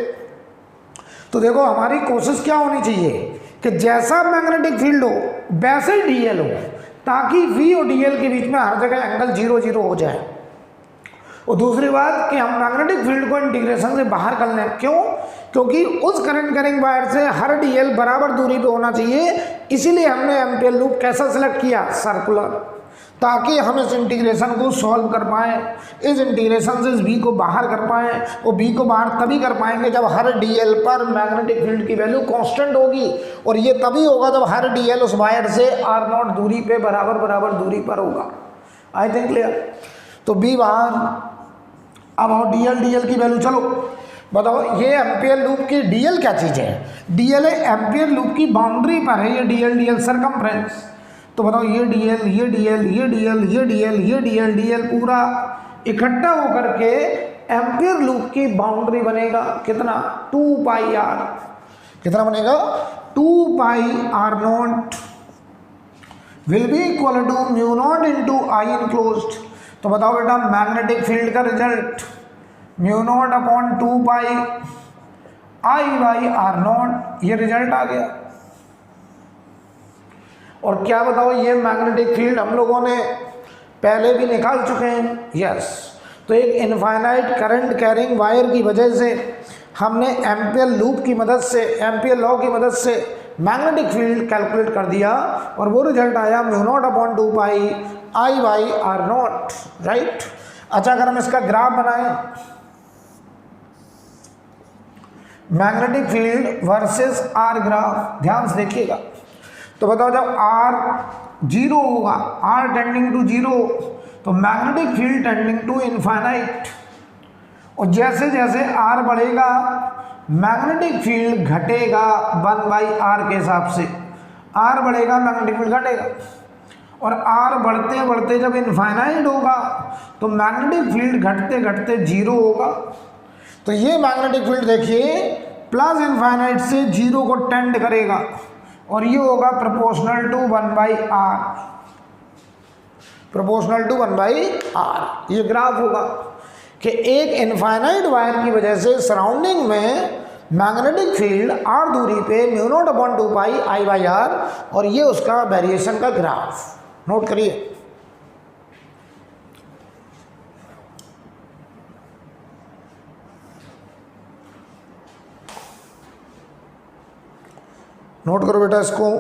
तो देखो हमारी कोशिश क्या होनी चाहिए कि जैसा मैग्नेटिक फील्ड हो वैसे डीएल हो, ताकि v और डीएल के बीच में हर जगह एंगल 0 0 हो जाए। और दूसरी बात कि हम मैग्नेटिक फील्ड को इंटीग्रेशन से बाहर कर लें। क्यों? क्योंकि उस करंट कैरिंग वायर से हर डीएल बराबर दूरी पे होना चाहिए, इसीलिए हमने एम्पियर लूप कैसा सिलेक्ट किया, सर्कुलर, ताकि हम इस इंटीग्रेशन को सॉल्व कर पाएँ, इस इंटीग्रेशन से इस बी को बाहर कर पाएँ। वो बी को बाहर तभी कर पाएंगे जब हर डी एल पर मैग्नेटिक फील्ड की वैल्यू कांस्टेंट होगी, और ये तभी होगा जब हर डी एल उस वायर से आर नॉट दूरी पे बराबर बराबर दूरी पर होगा। आई थिंक क्लियर। तो बी बाहर। अब आओ डी एल की वैल्यू, चलो बताओ ये एम्पियर लूप की डी एल क्या चीज़ है? डी एल एम्पियर लूप की बाउंड्री पर है, ये डी एल सरकमफ्रेंस। तो बताओ ये डी एल, ये डी एल, ये डी एल, ये डी एल, ये डी एल पूरा इकट्ठा होकर के एम्पियर लूप की बाउंड्री बनेगा। कितना? 2 पाई आर। कितना बनेगा? 2 pi R naught will be equal to mu naught into I enclosed. तो बताओ बेटा मैग्नेटिक फील्ड का result mu naught upon 2 pi I by R naught, ये रिजल्ट आ गया। और क्या बताओ ये मैग्नेटिक फील्ड हम लोगों ने पहले भी निकाल चुके हैं। यस। तो एक इनफाइनाइट करंट कैरिंग वायर की वजह से हमने एम्पियर लूप की मदद से, एम्पियर लॉ की मदद से मैग्नेटिक फील्ड कैलकुलेट कर दिया, और वो रिजल्ट आया mu naught upon 2 pi I by R naught, right. अच्छा, अगर हम इसका ग्राफ बनाएं, magnetic field versus R graph, ध्यान से देखिएगा। तो बताओ जब आर 0 होगा, आर टेंडिंग टू 0, तो magnetic field tending to infinite, और जैसे जैसे आर बढ़ेगा मैग्नेटिक फील्ड घटेगा 1 बाई आर के हिसाब से। आर बढ़ेगा मैग्नेटिक फील्ड घटेगा, और आर बढ़ते बढ़ते जब इनफाइनाइट होगा तो मैग्नेटिक फील्ड घटते घटते 0 होगा। तो ये मैग्नेटिक फील्ड देखिए प्लस इनफाइनाइट से 0 को टेंड करेगा, और ये होगा proportional to 1 by R, proportional to 1 by R. ये ग्राफ होगा कि एक इनफाइनाइट वायर की वजह से सराउंडिंग में मैग्नेटिक फील्ड आर दूरी पे mu naught upon 2 pi I by R, और ये उसका वेरिएशन का ग्राफ। नोट करिए। नोट करो बेटा इसको।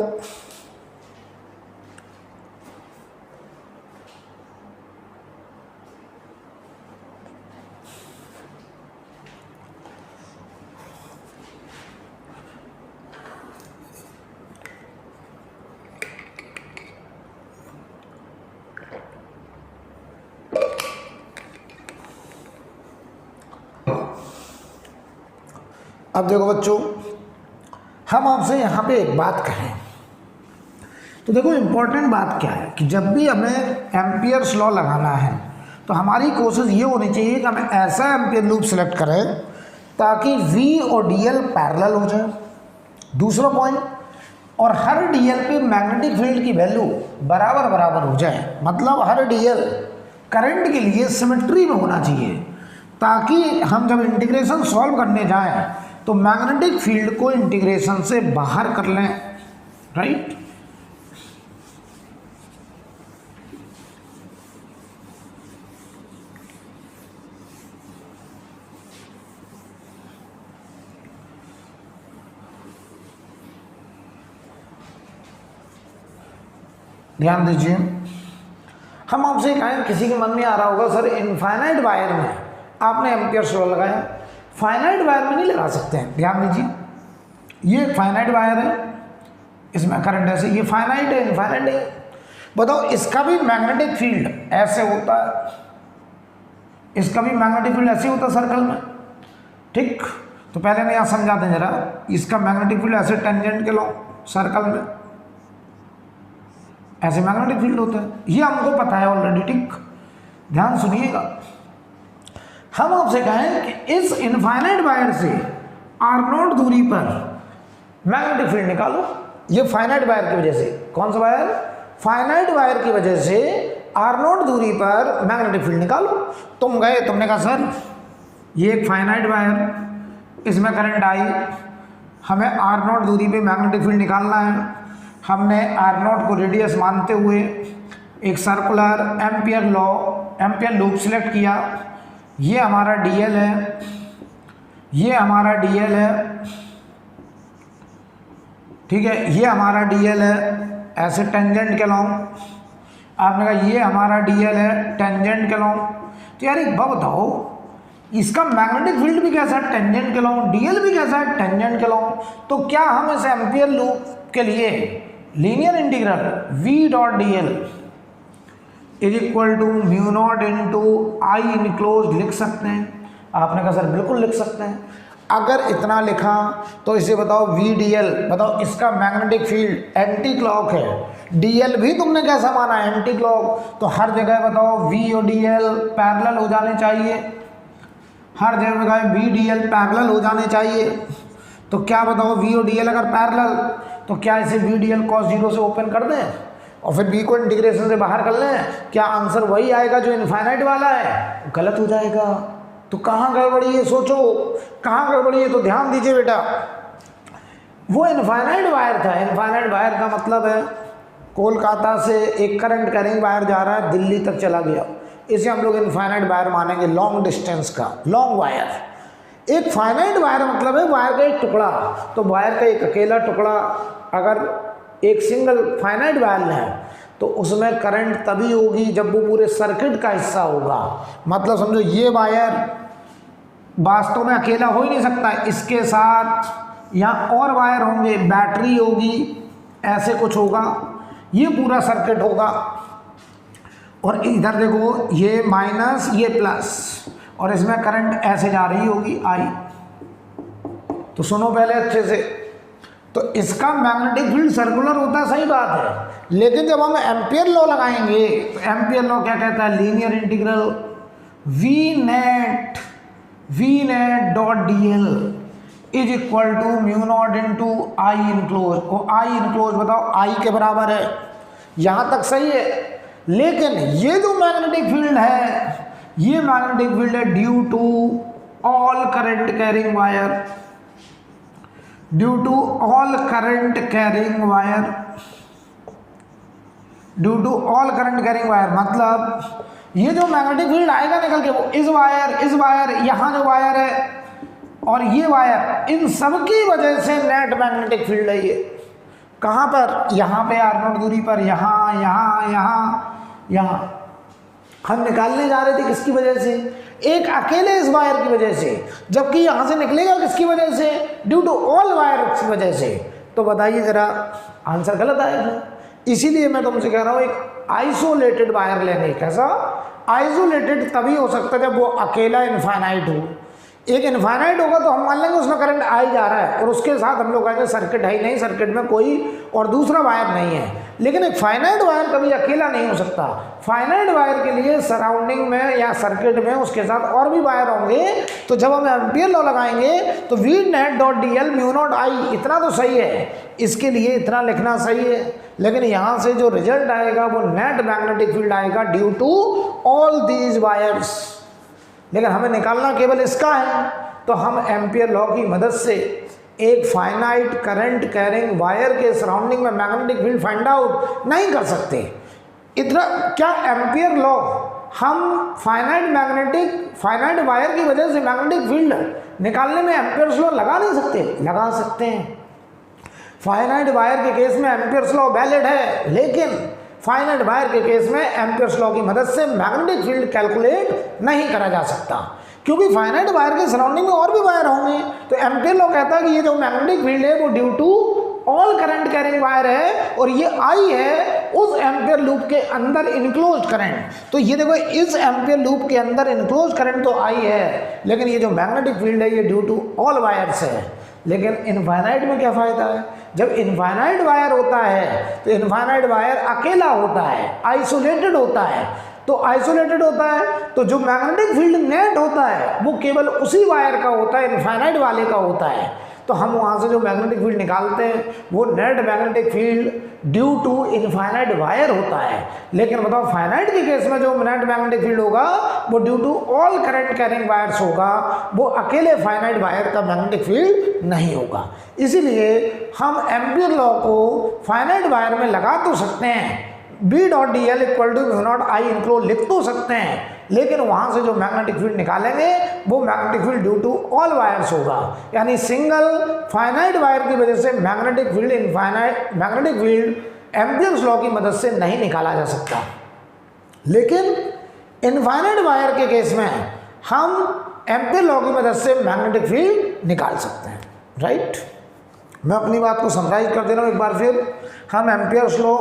अब देखो बच्चों, हम आपसे यहाँ पे एक बात कहें तो देखो इम्पोर्टेंट बात क्या है कि जब भी हमें एम्पियर्स लॉ लगाना है तो हमारी कोशिश ये होनी चाहिए कि हम ऐसा एम्पियर लूप सेलेक्ट करें ताकि V और DL पैरेलल हो जाए। दूसरा पॉइंट, और हर DL पे मैग्नेटिक फील्ड की वैल्यू बराबर बराबर हो जाए, मतलब हर DL करंट के लिए सिमेट्री में होना चाहिए, ताकि हम जब इंटीग्रेशन सॉल्व करने जाएं तो मैग्नेटिक फील्ड को इंटीग्रेशन से बाहर कर लें, राइट। ध्यान दीजिए, हम आपसे कहें, किसी के मन में आ रहा होगा सर इनफाइनाइट वायर में आपने एम्पियर्स लॉ लगाया, फाइनाइट वायर में नहीं लगा सकते हैं। ध्यान दीजिए, ये फाइनाइट वायर है, इसमें करंट ऐसे, ये फाइनाइट है, इनफाइनाइट है। बताओ इसका भी मैग्नेटिक फील्ड ऐसे होता है, इसका भी मैग्नेटिक फील्ड ऐसे होता है सर्कल में, ठीक। तो पहले मैं यहाँ समझाते हैं जरा, इसका मैग्नेटिक फील्ड ऐसे टेंजेंट के लॉ सर्कल में ऐसे मैग्नेटिक फील्ड होता है, ये हमको पता है ऑलरेडी, ठीक। ध्यान सुनिएगा, हम आपसे कहें कि इस इनफाइनाइट वायर से आर नॉट दूरी पर मैग्नेटिक फील्ड निकालो। ये फाइनाइट वायर की वजह से, कौन सा वायर? फाइनाइट वायर की वजह से आर नॉट दूरी पर मैग्नेटिक फील्ड निकालो। तुम गए, तुमने कहा सर ये एक फाइनाइट वायर, इसमें करंट आई, हमें आर नॉट दूरी पे मैग्नेटिक फील्ड निकालना है। हमने आर नॉट को रेडियस मानते हुए एक सर्कुलर एम्पियर लूप सिलेक्ट किया। ये हमारा DL है, ये हमारा DL है, ठीक है, ये हमारा DL है, ऐसे टेंजेंट के लॉन्ग, आपने कहा ये हमारा डीएल है टेंजेंट के लॉन्ग, तो यार एक बात बताओ, इसका मैग्नेटिक फील्ड भी कैसा है टेंजेंट के लॉन्ग, डीएल भी कैसा है टेंजेंट के लॉन्ग, तो क्या हम इस एम्पियर लूप के लिए linear integral v dot D L is equal to mu naught into I enclose लिख सकते हैं? आपने कहा सर बिल्कुल लिख सकते हैं। अगर इतना लिखा तो इसे बताओ वी डी एल, बताओ इसका मैग्नेटिक फील्ड एंटी क्लॉक है, डीएल भी तुमने कैसा माना एंटी क्लॉक, तो हर जगह बताओ वी और डीएल पैरेलल हो जाने चाहिए, हर जगह वी डीएल पैरेलल हो जाने चाहिए। तो क्या बताओ वी और डीएल अगर पैरेलल, तो क्या इसे वी डीएल कॉस जीरो से ओपन कर दें और फिर बी को इंटीग्रेशन से बाहर कर लें? क्या आंसर वही आएगा जो इनफाइनाइट वाला है? गलत हो जाएगा। तो कहाँ गड़बड़ी है, सोचो कहाँ गड़बड़ी है, तो ध्यान दीजिए बेटा। वो इनफाइनाइट वायर था, इनफाइनाइट वायर का मतलब है कोलकाता से एक करंट कैरिंग वायर जा रहा है दिल्ली तक चला गया, इसे हम लोग इनफाइनाइट वायर मानेंगे, लॉन्ग डिस्टेंस का लॉन्ग वायर। एक फाइनाइट वायर मतलब है वायर का एक टुकड़ा, तो वायर का एक अकेला टुकड़ा अगर एक सिंगल फाइनाइट वायर है तो उसमें करंट तभी होगी जब वो पूरे सर्किट का हिस्सा होगा। मतलब समझो ये वायर वास्तव में अकेला हो ही नहीं सकता, इसके साथ यहाँ और वायर होंगे, बैटरी होगी, ऐसे कुछ होगा, ये पूरा सर्किट होगा। और इधर देखो ये माइनस ये प्लस, और इसमें करंट ऐसे जा रही होगी आई। तो सुनो पहले अच्छे से, तो इसका मैग्नेटिक फील्ड सर्कुलर होता है, सही बात है, लेकिन जब हम एम्पियर लॉ लगाएंगे तो एम्पियर लॉ क्या कहता है, linear integral V net dot D L is equal to mu naught into I enclose. और आई इनक्लोज बताओ आई के बराबर है, यहाँ तक सही है। लेकिन ये जो मैग्नेटिक फील्ड है, ये मैग्नेटिक फील्ड है due to all current carrying wire, due to all current carrying wire, due to all current carrying wire. मतलब ये जो मैग्नेटिक फील्ड आएगा निकल के, वो इस वायर यहाँ जो वायर है और ये वायर, इन सब की वजह से नेट मैग्नेटिक फील्ड है। ये कहाँ पर, यहाँ पे आर नॉट दूरी पर, यहाँ यहाँ यहाँ यहाँ हम निकालने जा रहे थे किसकी वजह से, एक अकेले इस वायर की वजह से, जबकि यहाँ से निकलेगा किसकी वजह से, ड्यू टू ऑल वायर की वजह से। तो बताइए जरा, आंसर गलत आएगा। इसीलिए मैं तुमसे कह रहा हूँ एक आइसोलेटेड वायर लेने। कैसा आइसोलेटेड तभी हो सकता है जब वो अकेला इनफाइनाइट हो। एक इनफाइनाइट होगा तो हम मान लेंगे उसमें करंट आ ही जा रहा है और उसके साथ हम लोग कहेंगे सर्किट है ही नहीं, सर्किट में कोई और दूसरा वायर नहीं है। लेकिन एक फाइनाइट वायर कभी अकेला नहीं हो सकता। फाइनाइट वायर के लिए सराउंडिंग में या सर्किट में उसके साथ और भी वायर होंगे। तो जब हम एम्पियर लॉ लगाएंगे तो V net dot D L mu naught I, इतना तो सही है, इसके लिए इतना लिखना सही है। लेकिन यहाँ से जो रिजल्ट आएगा वो नेट मैग्नेटिक फील्ड आएगा due to all these wires. लेकिन हमें निकालना केवल इसका है, तो हम एम्पियर लॉ की मदद से एक फाइनाइट करंट कैरिंग वायर के सराउंडिंग में मैग्नेटिक फील्ड फाइंड आउट नहीं कर सकते। इतना क्या एम्पियर लॉ हम फाइनाइट वायर की वजह से मैग्नेटिक फील्ड निकालने में एम्पियर्स लॉ लगा नहीं सकते? लगा सकते हैं। फाइनाइट वायर के केस में एम्पियर्स लॉ वैलिड है, लेकिन फाइनाइट वायर के केस में एम्पियर्स लॉ की मदद से मैग्नेटिक फील्ड कैलकुलेट नहीं करा जा सकता, क्योंकि फाइनाइट वायर के सराउंडिंग में और भी वायर होंगे। तो एम्पियर लॉ कहता है कि ये जो मैग्नेटिक फील्ड है वो due to all current carrying wire है और ये आई है उस एम्पियर लूप के अंदर इनक्लोज्ड करंट। तो ये देखो इस एम्पियर लूप के अंदर इनक्लोज्ड करंट तो आई है, लेकिन ये जो मैग्नेटिक फील्ड है ये ड्यू टू ऑल वायर्स है। लेकिन इनफाइनाइट में क्या फ़ायदा है, जब इनफाइनाइट वायर होता है तो इनफाइनाइट वायर अकेला होता है, आइसोलेटेड होता है। तो आइसोलेटेड होता है तो जो मैग्नेटिक फील्ड नेट होता है वो केवल उसी वायर का होता है, इनफाइनाइट वाले का होता है। तो हम वहाँ से जो मैग्नेटिक फील्ड निकालते हैं वो net magnetic field due to infinite wire होता है। लेकिन बताओ फाइनाइट के केस में जो नेट मैग्नेटिक फील्ड होगा वो due to all current carrying wires होगा, वो अकेले फाइनाइट वायर का मैग्नेटिक फील्ड नहीं होगा। इसीलिए हम एम्पियर लॉ को फाइनाइट वायर में लगा तो सकते हैं, B dot D L equal to mu naught I enclose लिख तो सकते हैं, लेकिन वहाँ से जो मैग्नेटिक फील्ड निकालेंगे वो magnetic field due to all wires होगा। यानी सिंगल फाइनाइट वायर की वजह से मैग्नेटिक फील्ड एम्पियर्स लॉ की मदद से नहीं निकाला जा सकता। लेकिन इनफाइनाइट वायर के केस में हम एम्पीयर लॉ की मदद से मैग्नेटिक फील्ड निकाल सकते हैं, राइट। मैं अपनी बात को समराइज कर दे रहा हूँ एक बार फिर। हम एम्पियर्स लॉ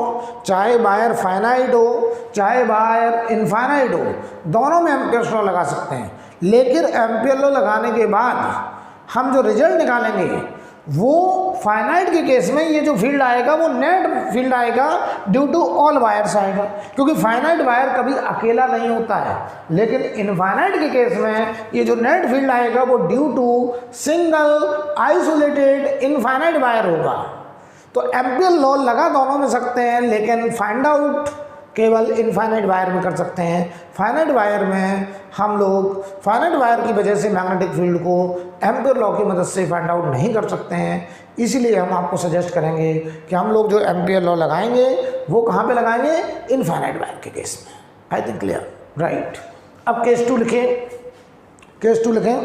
चाहे वायर फाइनाइट हो चाहे वायर इनफाइनाइट हो, दोनों में एम्पियर्स लॉ लगा सकते हैं। लेकिन एम्पियर लॉ लगाने के बाद हम जो रिजल्ट निकालेंगे वो फाइनाइट के केस में ये जो फील्ड आएगा वो नेट फील्ड आएगा ड्यू टू ऑल वायर्स आएगा, क्योंकि फाइनाइट वायर कभी अकेला नहीं होता है। लेकिन इनफाइनाइट के केस में ये जो नेट फील्ड आएगा वो due to single isolated infinite wire होगा। तो एम्पियर लॉ लगा दोनों में सकते हैं, लेकिन फाइंड आउट केवल इनफाइनाइट वायर में कर सकते हैं। फाइनाइट वायर में हम लोग फाइनाइट वायर की वजह से मैग्नेटिक फील्ड को एम्पियर लॉ की मदद से फाइंड आउट नहीं कर सकते हैं। इसीलिए हम आपको सजेस्ट करेंगे कि हम लोग जो एम्पियर लॉ लगाएंगे वो कहाँ पे लगाएंगे, इनफाइनाइट वायर के केस में। I think clear, right. अब केस 2 लिखें, केस 2 लिखें।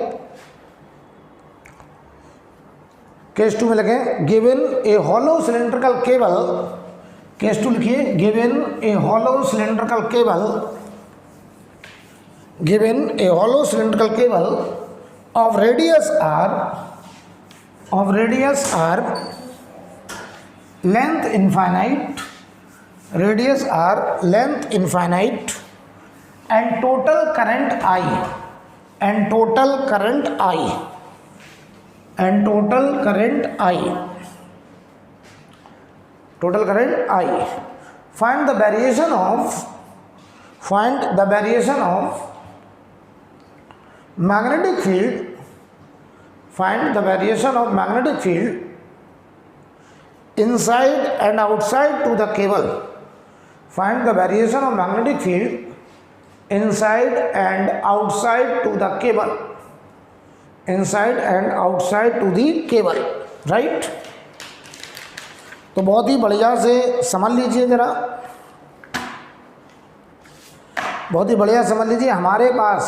केस 2 में लिखें given a hollow cylindrical cable. Case 2 लिखिए given a hollow cylindrical cable, given a hollow cylindrical cable of radius R length infinite, radius R length infinite and total current I, and total current I, and total current I, total current I. Find the variation of magnetic field, find the variation of magnetic field inside and outside to the cable. Find the variation of magnetic field inside and outside to the cable, inside and outside to the cable, right? तो बहुत ही बढ़िया से समझ लीजिए ज़रा, बहुत ही बढ़िया समझ लीजिए। हमारे पास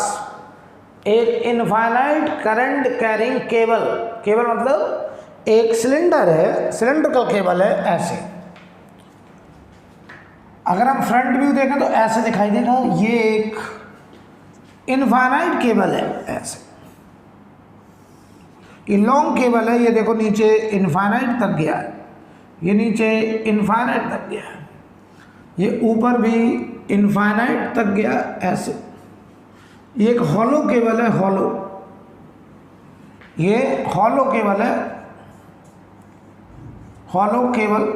एक infinite current carrying cable, cable मतलब एक सिलेंडर है, सिलेंड्रिकल केबल है ऐसे। अगर हम फ्रंट व्यू देखें तो ऐसे दिखाई देगा, ये एक इनफाइनाइट केबल है ऐसे। ये लॉन्ग केबल है, ये देखो नीचे इनफाइनाइट तक गया है, ये नीचे इनफाइनाइट तक गया, ये ऊपर भी इनफाइनाइट तक गया ऐसे। ये एक हॉलो केबल है, हॉलो, ये हॉलो केबल है, हॉलो केबल।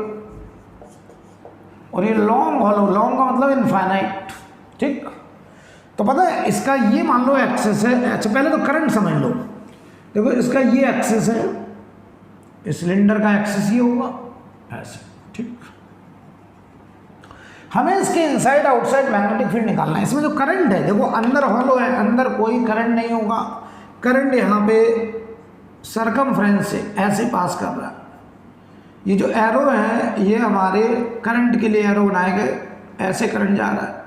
और ये लॉन्ग हॉलो, लॉन्ग का मतलब इनफाइनाइट, ठीक। तो पता है इसका ये मान लो एक्सेस है। अच्छा पहले तो करंट समझ लो, देखो इसका ये एक्सेस है, इस सिलेंडर का एक्सेस ये होगा ऐसे, ठीक। हमें इसके इनसाइड आउटसाइड मैग्नेटिक फील्ड निकालना है। इसमें जो करंट है देखो अंदर हॉलो है, अंदर कोई करंट नहीं होगा, करंट यहाँ पे सरकमफ्रेंस से ऐसे पास कर रहा है। ये जो एरो है ये हमारे करंट के लिए एरो बनाए गए, ऐसे करंट जा रहा है,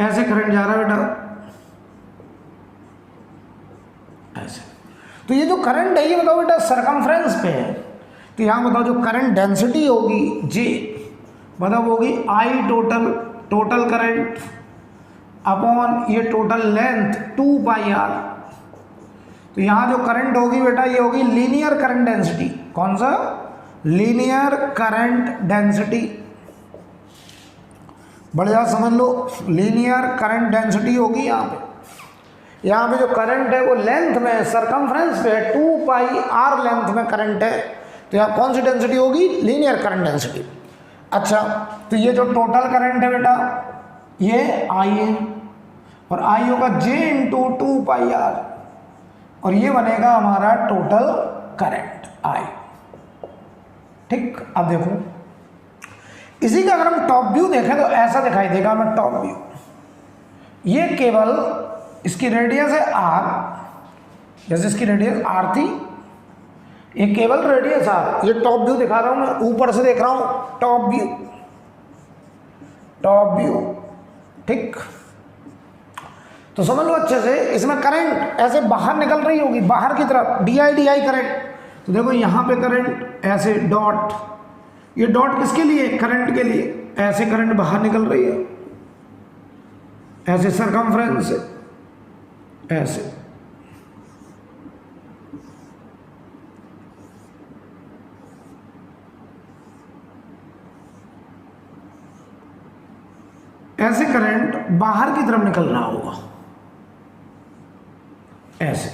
ऐसे करंट जा रहा है बेटा, ऐसे। तो ये जो करंट है ये बताओ बेटा सरकमफ्रेंस पे है, तो यहाँ बताओ जो करंट डेंसिटी होगी जी, बताओ होगी आई टोटल, टोटल करंट अपॉन ये टोटल लेंथ 2 पाई आर। तो यहाँ जो करंट होगी बेटा ये होगी लीनियर करंट डेंसिटी। कौन सा? Linear current density. बढ़िया समझ लो, लीनियर करंट डेंसिटी होगी यहाँ पे। यहाँ पे जो करंट है वो लेंथ में सरकमफ्रेंस पे है, 2 पाई आर लेंथ में करंट है, तो यहाँ कौन सी डेंसिटी होगी? Linear current density. अच्छा तो ये जो टोटल करंट है बेटा ये आई है, और आई होगा जे इंटू 2 पाई आर, और ये बनेगा हमारा टोटल करंट आई। ठीक, अब देखो इसी का अगर हम टॉप व्यू देखें तो ऐसा दिखाई देगा हमें टॉप व्यू। ये केवल इसकी रेडियस है आर, जैसे इसकी रेडियस आर थी, ये केवल रेडियस आर। ये टॉप व्यू दिखा रहा हूं मैं, ऊपर से देख रहा हूं टॉप व्यू, टॉप व्यू। ठीक, तो समझ लो अच्छे से, इसमें करंट ऐसे बाहर निकल रही होगी, बाहर की तरफ डी आई करंट। तो देखो यहाँ पे करंट ऐसे डॉट, ये डॉट किसके लिए? करंट के लिए। ऐसे करंट बाहर निकल रही है, ऐसे सरकमफ्रेंस से, ऐसे। ऐसे करंट बाहर की तरफ निकल रहा होगा, ऐसे।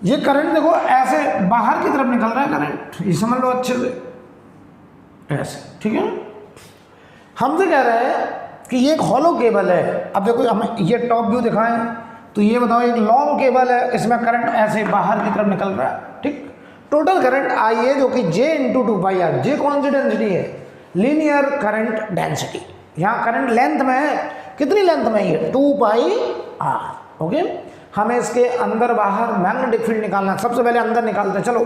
ये करंट देखो ऐसे बाहर की तरफ निकल रहा है करंट, ये समझ लो अच्छे से, ऐसे, ठीक है। हमसे कह रहे हैं कि ये एक हॉलो केबल है। अब देखो हम ये टॉप व्यू दिखाएं तो ये बताओ एक लॉन्ग केबल है, इसमें करंट ऐसे बाहर की तरफ निकल रहा है, ठीक। टोटल करंट आई है जो कि J × 2πr, J कौन सी डेंसिटी है? Linear current density. यहाँ करंट लेंथ में है, कितनी लेंथ में ये? 2πr। ओके, हमें इसके अंदर बाहर मैग्नेटिक फील्ड निकालना है। सबसे पहले अंदर निकालते हैं, चलो।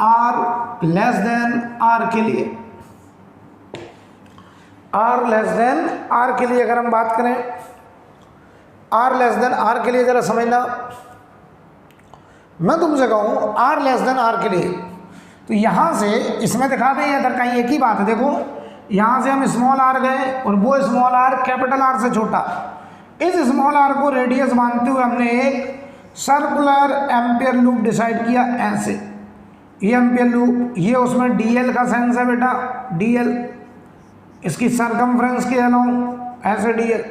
R लेस देन R के लिए, R लेस देन R के लिए अगर हम बात करें, R लेस देन R के लिए जरा समझना। मैं तुमसे कहूँ R लेस देन R के लिए, तो यहाँ से इसमें दिखा दें इधर कहीं एक ही बात है। देखो यहाँ से हम स्मॉल r गए और वो स्मॉल r कैपिटल R से छोटा। इस स्मॉल r को रेडियस मानते हुए हमने एक सर्कुलर एम्पियर लूप डिसाइड किया, ऐसे। ये एम्पियर लूप, ये उसमें dl का सेंस है बेटा, dl, इसकी सरकमफ्रेंस के अलोंग ऐसे dl,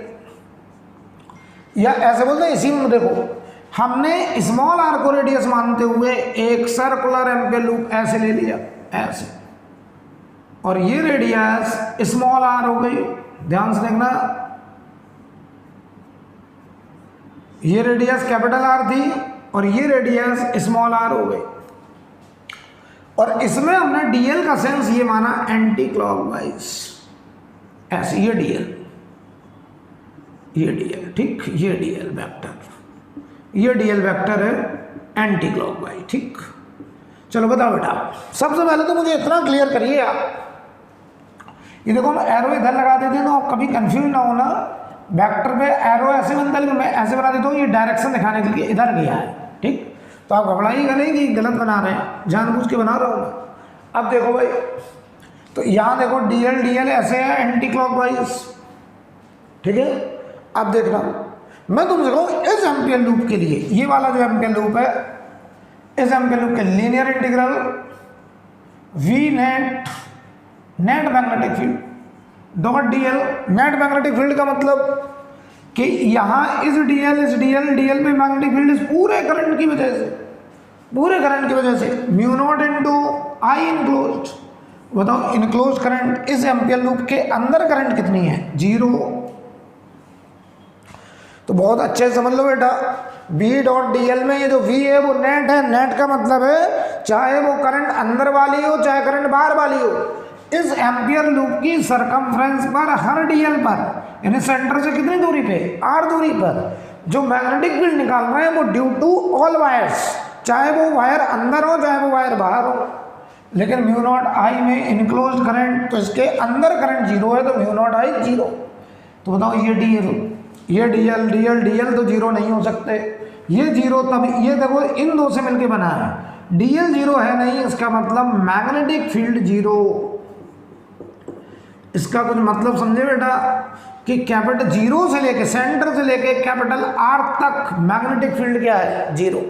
या ऐसे बोलते हैं। इसी में देखो हमने स्मॉल r को रेडियस मानते हुए एक सर्कुलर एम्पियर लूप ऐसे ले लिया, ऐसे, और ये रेडियस स्मॉल r हो गई। ध्यान से देखना, ये रेडियस कैपिटल R थी और ये रेडियस स्मॉल r हो गई। और इसमें हमने dl का सेंस ये माना एंटी क्लॉकवाइज, ऐसे। ये dl, ये dl, ठीक, ये dl वेक्टर, ये dl वेक्टर है एंटी क्लॉकवाइज, ठीक। चलो बताओ बेटा, सबसे पहले तो मुझे इतना क्लियर करिए आप, ये देखो हम एरो इधर लगा देते हैं तो कभी कंफ्यूज ना होना। वेक्टर पे एरो ऐसे बनता है, लेकिन मैं ऐसे बना देता हूँ, ये डायरेक्शन दिखाने के लिए इधर गया है, ठीक। तो आप घबराइएगा नहीं कि गलत बना रहे हैं, जानबूझ के बना रहा हूँ मैं। अब देखो भाई, तो यहाँ देखो dl ऐसे है एंटी क्लॉकवाइज, ठीक है। अब देखना, मैं तुमसे कहूँ इस एम्पियर लूप के लिए, ये वाला जो एम्पियर लूप है, इस एम्पियर लूप के linear integral v net magnetic field dot dl। Net magnetic field का मतलब कि यहाँ इस dl में मैग्नेटिक फील्ड इस पूरे करंट की वजह से, पूरे करंट की वजह से μ0 × I इनक्लोज्ड। बताओ इनक्लोज करंट इस एम्पियर लूप के अंदर करंट कितनी है? 0। तो बहुत अच्छे से समझ लो बेटा, B.dl में ये जो V है वो नेट है। नेट का मतलब है चाहे वो करंट अंदर वाली हो चाहे करंट बाहर वाली हो, इस एम्पियर लूप की सरकमफ्रेंस पर हर dl पर, यानी सेंटर से कितनी दूरी पे? r दूरी पर, जो मैग्नेटिक फील्ड निकाल रहे हैं वो ड्यू टू ऑल वायर्स, चाहे वो वायर अंदर हो चाहे वो वायर बाहर हो। लेकिन μ0 I में इनक्लोज करंट, तो इसके अंदर करंट 0 है, तो μ0 I 0। तो बताओ ये dl, ये dl तो 0 नहीं हो सकते, ये 0 तब, ये देखो इन दो से मिलके बना है, dl 0 है नहीं, इसका मतलब मैग्नेटिक फील्ड 0। इसका कुछ मतलब समझे बेटा कि कैपिटल 0 से लेके, सेंटर से लेके कैपिटल R तक मैग्नेटिक फील्ड क्या है? 0,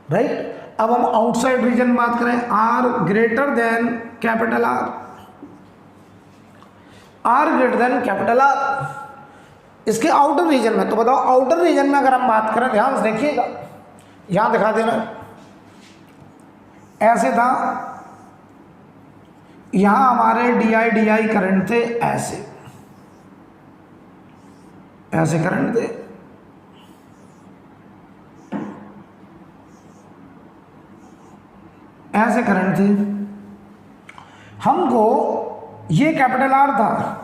राइट। अब हम आउटसाइड रीजन बात करें, R greater than capital R, R greater than capital R, इसके आउटर रीजन में। तो बताओ आउटर रीजन में अगर हम बात करें, ध्यान से देखिएगा, यहां दिखा देना, ऐसे था, यहां हमारे di करंट थे, ऐसे ऐसे करंट थे, ऐसे करंट थे। हमको ये कैपिटल R था,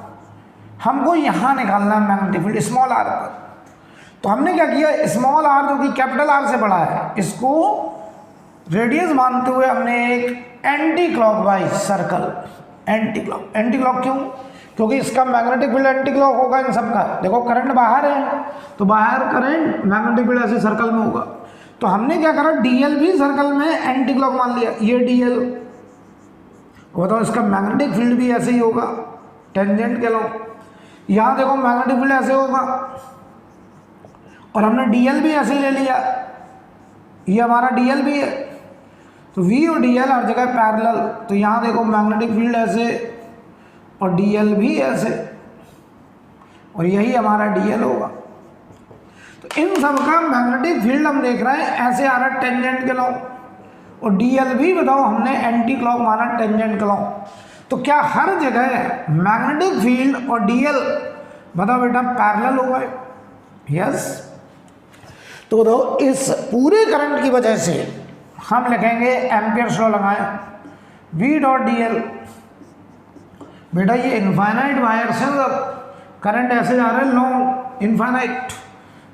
हमको यहां निकालना मैग्नेटिक फील्ड स्मॉल r पर। तो हमने क्या किया, स्मॉल r जो कि कैपिटल R से बड़ा है, इसको रेडियस मानते हुए हमने एक anti clockwise circle, anti clock क्यों? क्योंकि इसका मैग्नेटिक फील्ड एंटी क्लॉक होगा इन सबका। देखो करंट बाहर है तो बाहर करंट मैग्नेटिक फील्ड ऐसे सर्कल में होगा। तो हमने क्या करा, dl भी सर्कल में एंटी क्लॉक मान लिया, ये dl बताओ इसका मैग्नेटिक फील्ड भी ऐसे ही होगा, टेंजेंट के लॉ। यहाँ देखो मैग्नेटिक फील्ड ऐसे होगा और हमने डीएल भी ऐसे ही ले लिया, ये हमारा डीएल भी है, तो वी और डीएल हर जगह पैरेलल। तो यहाँ देखो मैग्नेटिक फील्ड ऐसे और डीएल भी ऐसे, और यही हमारा डीएल होगा। तो इन सब का मैग्नेटिक फील्ड हम देख रहे हैं ऐसे आ रहा है टेंजेंट के लॉ, और डीएल भी बताओ हमने एंटी क्लॉक माना टेंजेंट के लॉ। तो क्या हर जगह मैग्नेटिक फील्ड और डीएल बताओ बेटा पैरेलल हो गए? यस। तो बताओ इस पूरे करंट की वजह से हम लिखेंगे एम्पियर्स लॉ लगाएं, वी डॉट डीएल। बेटा ये इनफाइनाइट वायर से करंट ऐसे जा रहा है long infinite,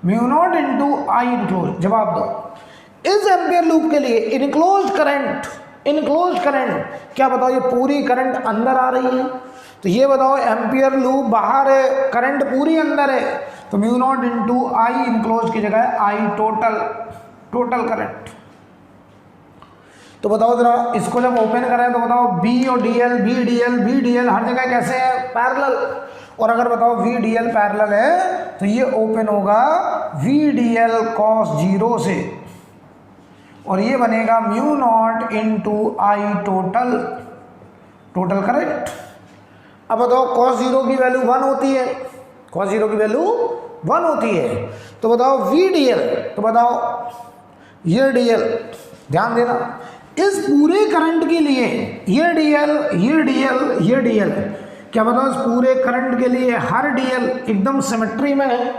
mu naught into I enclose. जवाब दो, इस एम्पियर लूप के लिए इनक्लोज्ड करंट क्या बताओ, ये पूरी करंट अंदर आ रही है, तो ये बताओ एम्पियर लूप बाहर है, करंट पूरी अंदर है, तो mu naught into I enclose की जगह आई टोटल करंट। तो बताओ जरा इसको जब ओपन करें तो बताओ बी और डीएल, बी डीएल हर जगह कैसे है? पैरेलल। और अगर बताओ वी डीएल पैरेलल है तो ये ओपन होगा वी डीएल कॉस 0 से, और ये बनेगा mu naught into I total current. अब बताओ कॉस 0 की वैल्यू 1 होती है, कॉस 0 की वैल्यू 1 होती है, तो बताओ वी डीएल, तो बताओ ये डीएल, ध्यान देना इस पूरे करंट के लिए ये डीएल क्या बताओ इस पूरे करंट के लिए हर डीएल एकदम सिमेट्री में है?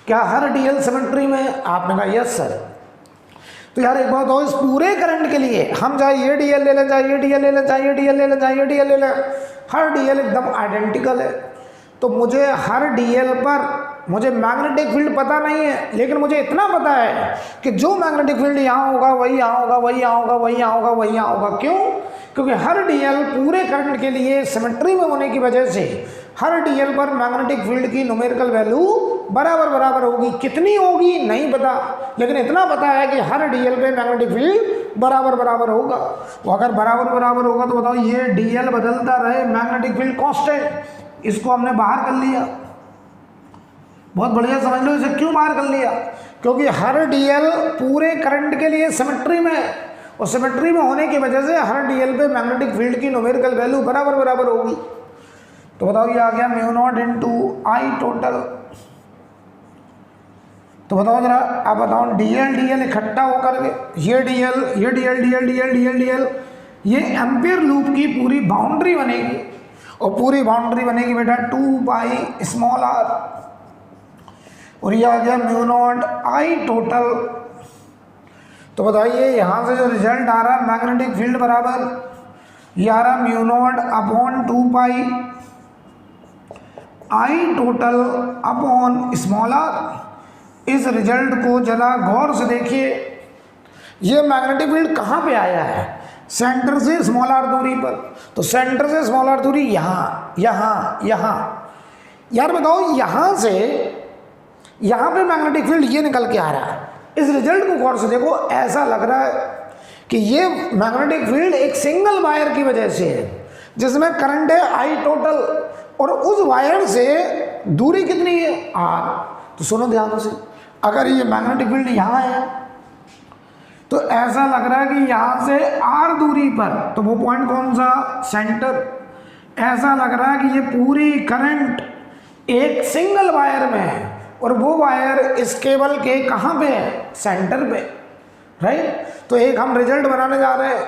क्या हर डीएल सिमेट्री में है? आपने कहा यस सर। तो यार एक बात हो, इस पूरे करंट के लिए हम चाहे ये डीएल ले लें, चाहे ये डीएल ले लें, चाहे ये डीएल ले लें, चाहे ये डीएल ले लें, हर डीएल एकदम आइडेंटिकल है। तो मुझे हर डीएल पर मुझे मैग्नेटिक फील्ड पता नहीं है, लेकिन मुझे इतना पता है कि जो मैग्नेटिक फील्ड यहाँ होगा वही यहाँ होगा, वही यहाँ होगा, वही यहाँ होगा, वही यहाँ होगा। क्यों? क्योंकि हर डीएल पूरे करंट के लिए सिमेट्री में होने की वजह से हर डीएल पर मैग्नेटिक फील्ड की न्यूमेरिकल वैल्यू बराबर होगी। कितनी होगी नहीं पता, लेकिन इतना पता है कि हर डीएल पे मैग्नेटिक फील्ड बराबर होगा। वो अगर बराबर होगा तो बताओ ये डीएल बदलता रहे, मैग्नेटिक फील्ड कांस्टेंट, इसको हमने बाहर कर लिया। बहुत बढ़िया समझ लो इसे क्यों बाहर कर लिया, क्योंकि हर डीएल पूरे करंट के लिए सिमेट्री में, और सिमेट्री में होने की वजह से हर डीएल पे मैग्नेटिक फील्ड की न्यूमेरिकल वैल्यू बराबर होगी। तो बताओ ये आ गया mu naught into I total. तो बताओ जरा, आप बताओ डीएल इकट्ठा होकर के ये डीएल ये एम्पियर लूप की पूरी बाउंड्री बनेगी, और पूरी बाउंड्री बनेगी बेटा 2 बाई स्मॉल आर, और ये आ गया म्यू नॉट आई टोटल। तो बताइए यहाँ से जो रिजल्ट आ रहा है मैग्नेटिक फील्ड बराबर ये आ रहा mu naught upon 2 pi I total upon small R. इस रिजल्ट को जरा गौर से देखिए, ये मैग्नेटिक फील्ड कहाँ पे आया है? सेंटर से स्मॉल आर दूरी पर। तो सेंटर से स्मॉल आर दूरी यहाँ यार बताओ यहाँ पे मैग्नेटिक फील्ड ये निकल के आ रहा है। इस रिजल्ट को गौर से देखो, ऐसा लग रहा है कि ये मैग्नेटिक फील्ड एक सिंगल वायर की वजह से है जिसमें करंट है आई टोटल, और उस वायर से दूरी कितनी है? आर। तो सुनो ध्यान से, अगर ये मैग्नेटिक फील्ड यहाँ है तो ऐसा लग रहा है कि यहाँ से आर दूरी पर, तो वो पॉइंट कौन सा? सेंटर। ऐसा लग रहा है कि ये पूरी करंट एक सिंगल वायर में है, और वो वायर इस केबल के कहाँ पे है? सेंटर पे, राइट। तो एक हम रिजल्ट बनाने जा रहे हैं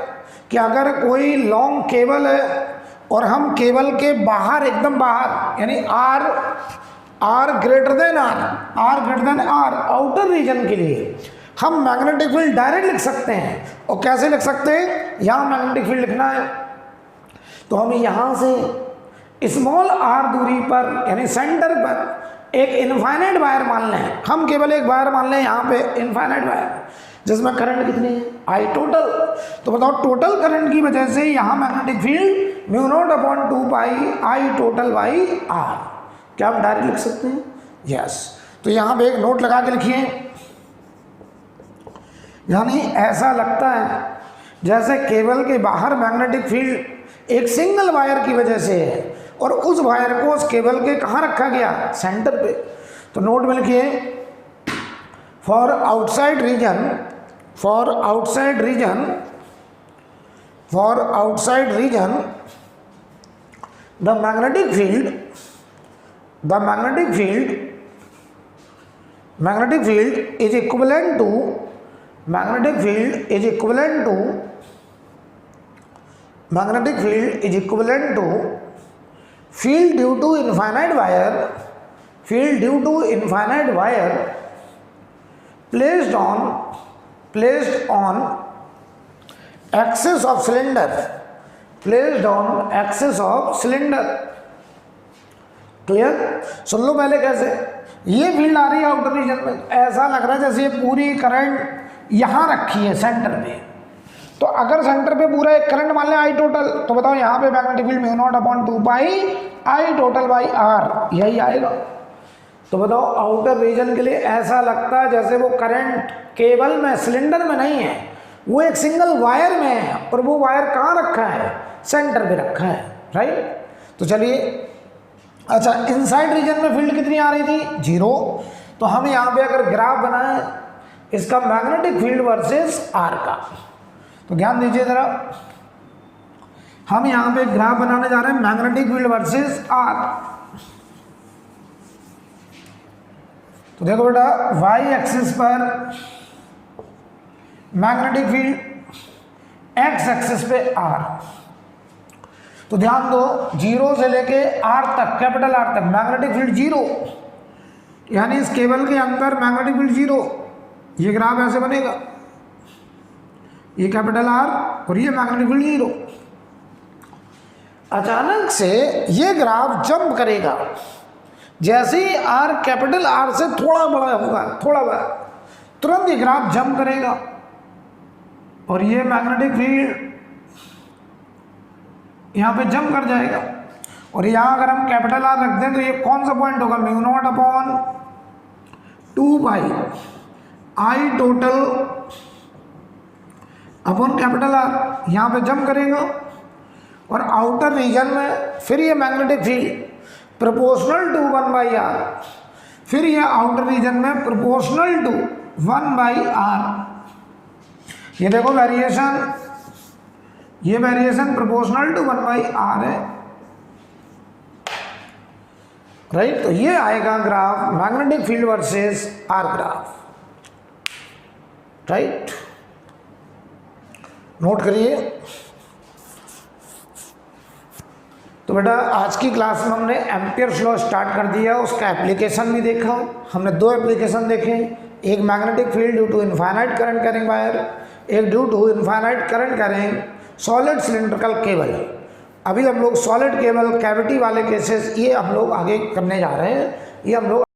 कि अगर कोई लॉन्ग केबल है और हम केबल के बाहर, एकदम बाहर, यानी R greater than R outer region के लिए हम मैग्नेटिक फील्ड डायरेक्ट लिख सकते हैं। और कैसे लिख सकते हैं? यहाँ मैग्नेटिक फील्ड लिखना है तो हमें यहाँ से स्मॉल आर दूरी पर, यानी सेंटर पर एक इनफाइनाइट वायर मान लें, हम केवल एक वायर मान लें यहाँ पे इनफाइनाइट वायर, जिसमें करंट कितनी है? I total. तो बताओ टोटल करंट की वजह से यहाँ magnetic field mu naught upon 2 pi I total by R. क्या हम डायरेक्ट लिख सकते हैं? यस। तो यहाँ पे एक नोट लगा के लिखिए, यानी ऐसा लगता है जैसे केबल के बाहर मैग्नेटिक फील्ड एक सिंगल वायर की वजह से है, और उस वायर को उस केबल के कहाँ रखा गया, सेंटर पे। तो नोट में लिखिए, for outside region the magnetic field is equivalent to field due to infinite wire placed on axis of cylinder, clear. सुन लो पहले कैसे। ये फील्ड आ रही है आउटर रीजन में, ऐसा लग रहा है जैसे ये पूरी करंट यहाँ रखी है सेंटर पे। तो अगर सेंटर पे पूरा एक करंट मान लें I टोटल, तो बताओ यहाँ पे magnetic field μ0/2 pi I total by R, यही आएगा। तो बताओ आउटर रीजन के लिए ऐसा लगता है जैसे वो करंट केबल में, सिलेंडर में नहीं है, वो एक सिंगल वायर में है, और वो वायर कहाँ रखा है, सेंटर पे रखा है, राइट। तो चलिए, अच्छा इनसाइड रीजन में फील्ड कितनी आ रही थी, 0। तो हम यहाँ पे अगर ग्राफ बनाएं इसका मैग्नेटिक फील्ड वर्सेस R का, तो ध्यान दीजिए जरा, हम यहाँ पे ग्राफ बनाने जा रहे हैं मैग्नेटिक फील्ड वर्सेस R। तो देखो बेटा, y एक्सिस पर मैग्नेटिक फील्ड, x एक्सिस पे R। तो ध्यान दो, 0 से लेके R तक, कैपिटल R तक मैग्नेटिक फील्ड 0, यानी इस केबल के अंदर मैग्नेटिक फील्ड 0। ये ग्राफ ऐसे बनेगा, ये कैपिटल R और ये मैग्नेटिक फील्ड 0। अचानक से ये ग्राफ जंप करेगा, जैसे ही R कैपिटल R से थोड़ा बड़ा होगा, थोड़ा बड़ा, तुरंत ये ग्राफ जंप करेगा, और ये मैग्नेटिक फील्ड यहाँ पे जंप कर जाएगा। और यहाँ अगर हम कैपिटल R रख दें तो ये कौन सा पॉइंट होगा, μ0/2 pi I total upon capital R, यहाँ पे जंप करेगा। और आउटर रीजन में फिर ये magnetic field proportional to 1/R, फिर ये आउटर रीजन में प्रोपोर्शनल टू 1/R। ये देखो वेरिएशन, ये वेरिएशन प्रोपोर्शनल टू 1/R है, राइट। तो ये आएगा graph magnetic field versus R graph, right. Note करिए। तो बेटा आज की क्लास में हमने एम्पियर्स लॉ स्टार्ट कर दिया, उसका एप्लीकेशन भी देखा। हमने 2 एप्लीकेशन देखे, एक magnetic field due to infinite current carrying wire, एक due to infinite current carrying solid cylindrical cable. अभी हम लोग सॉलिड केबल कैविटी वाले केसेस ये हम लोग आगे करने जा रहे हैं, ये हम लोग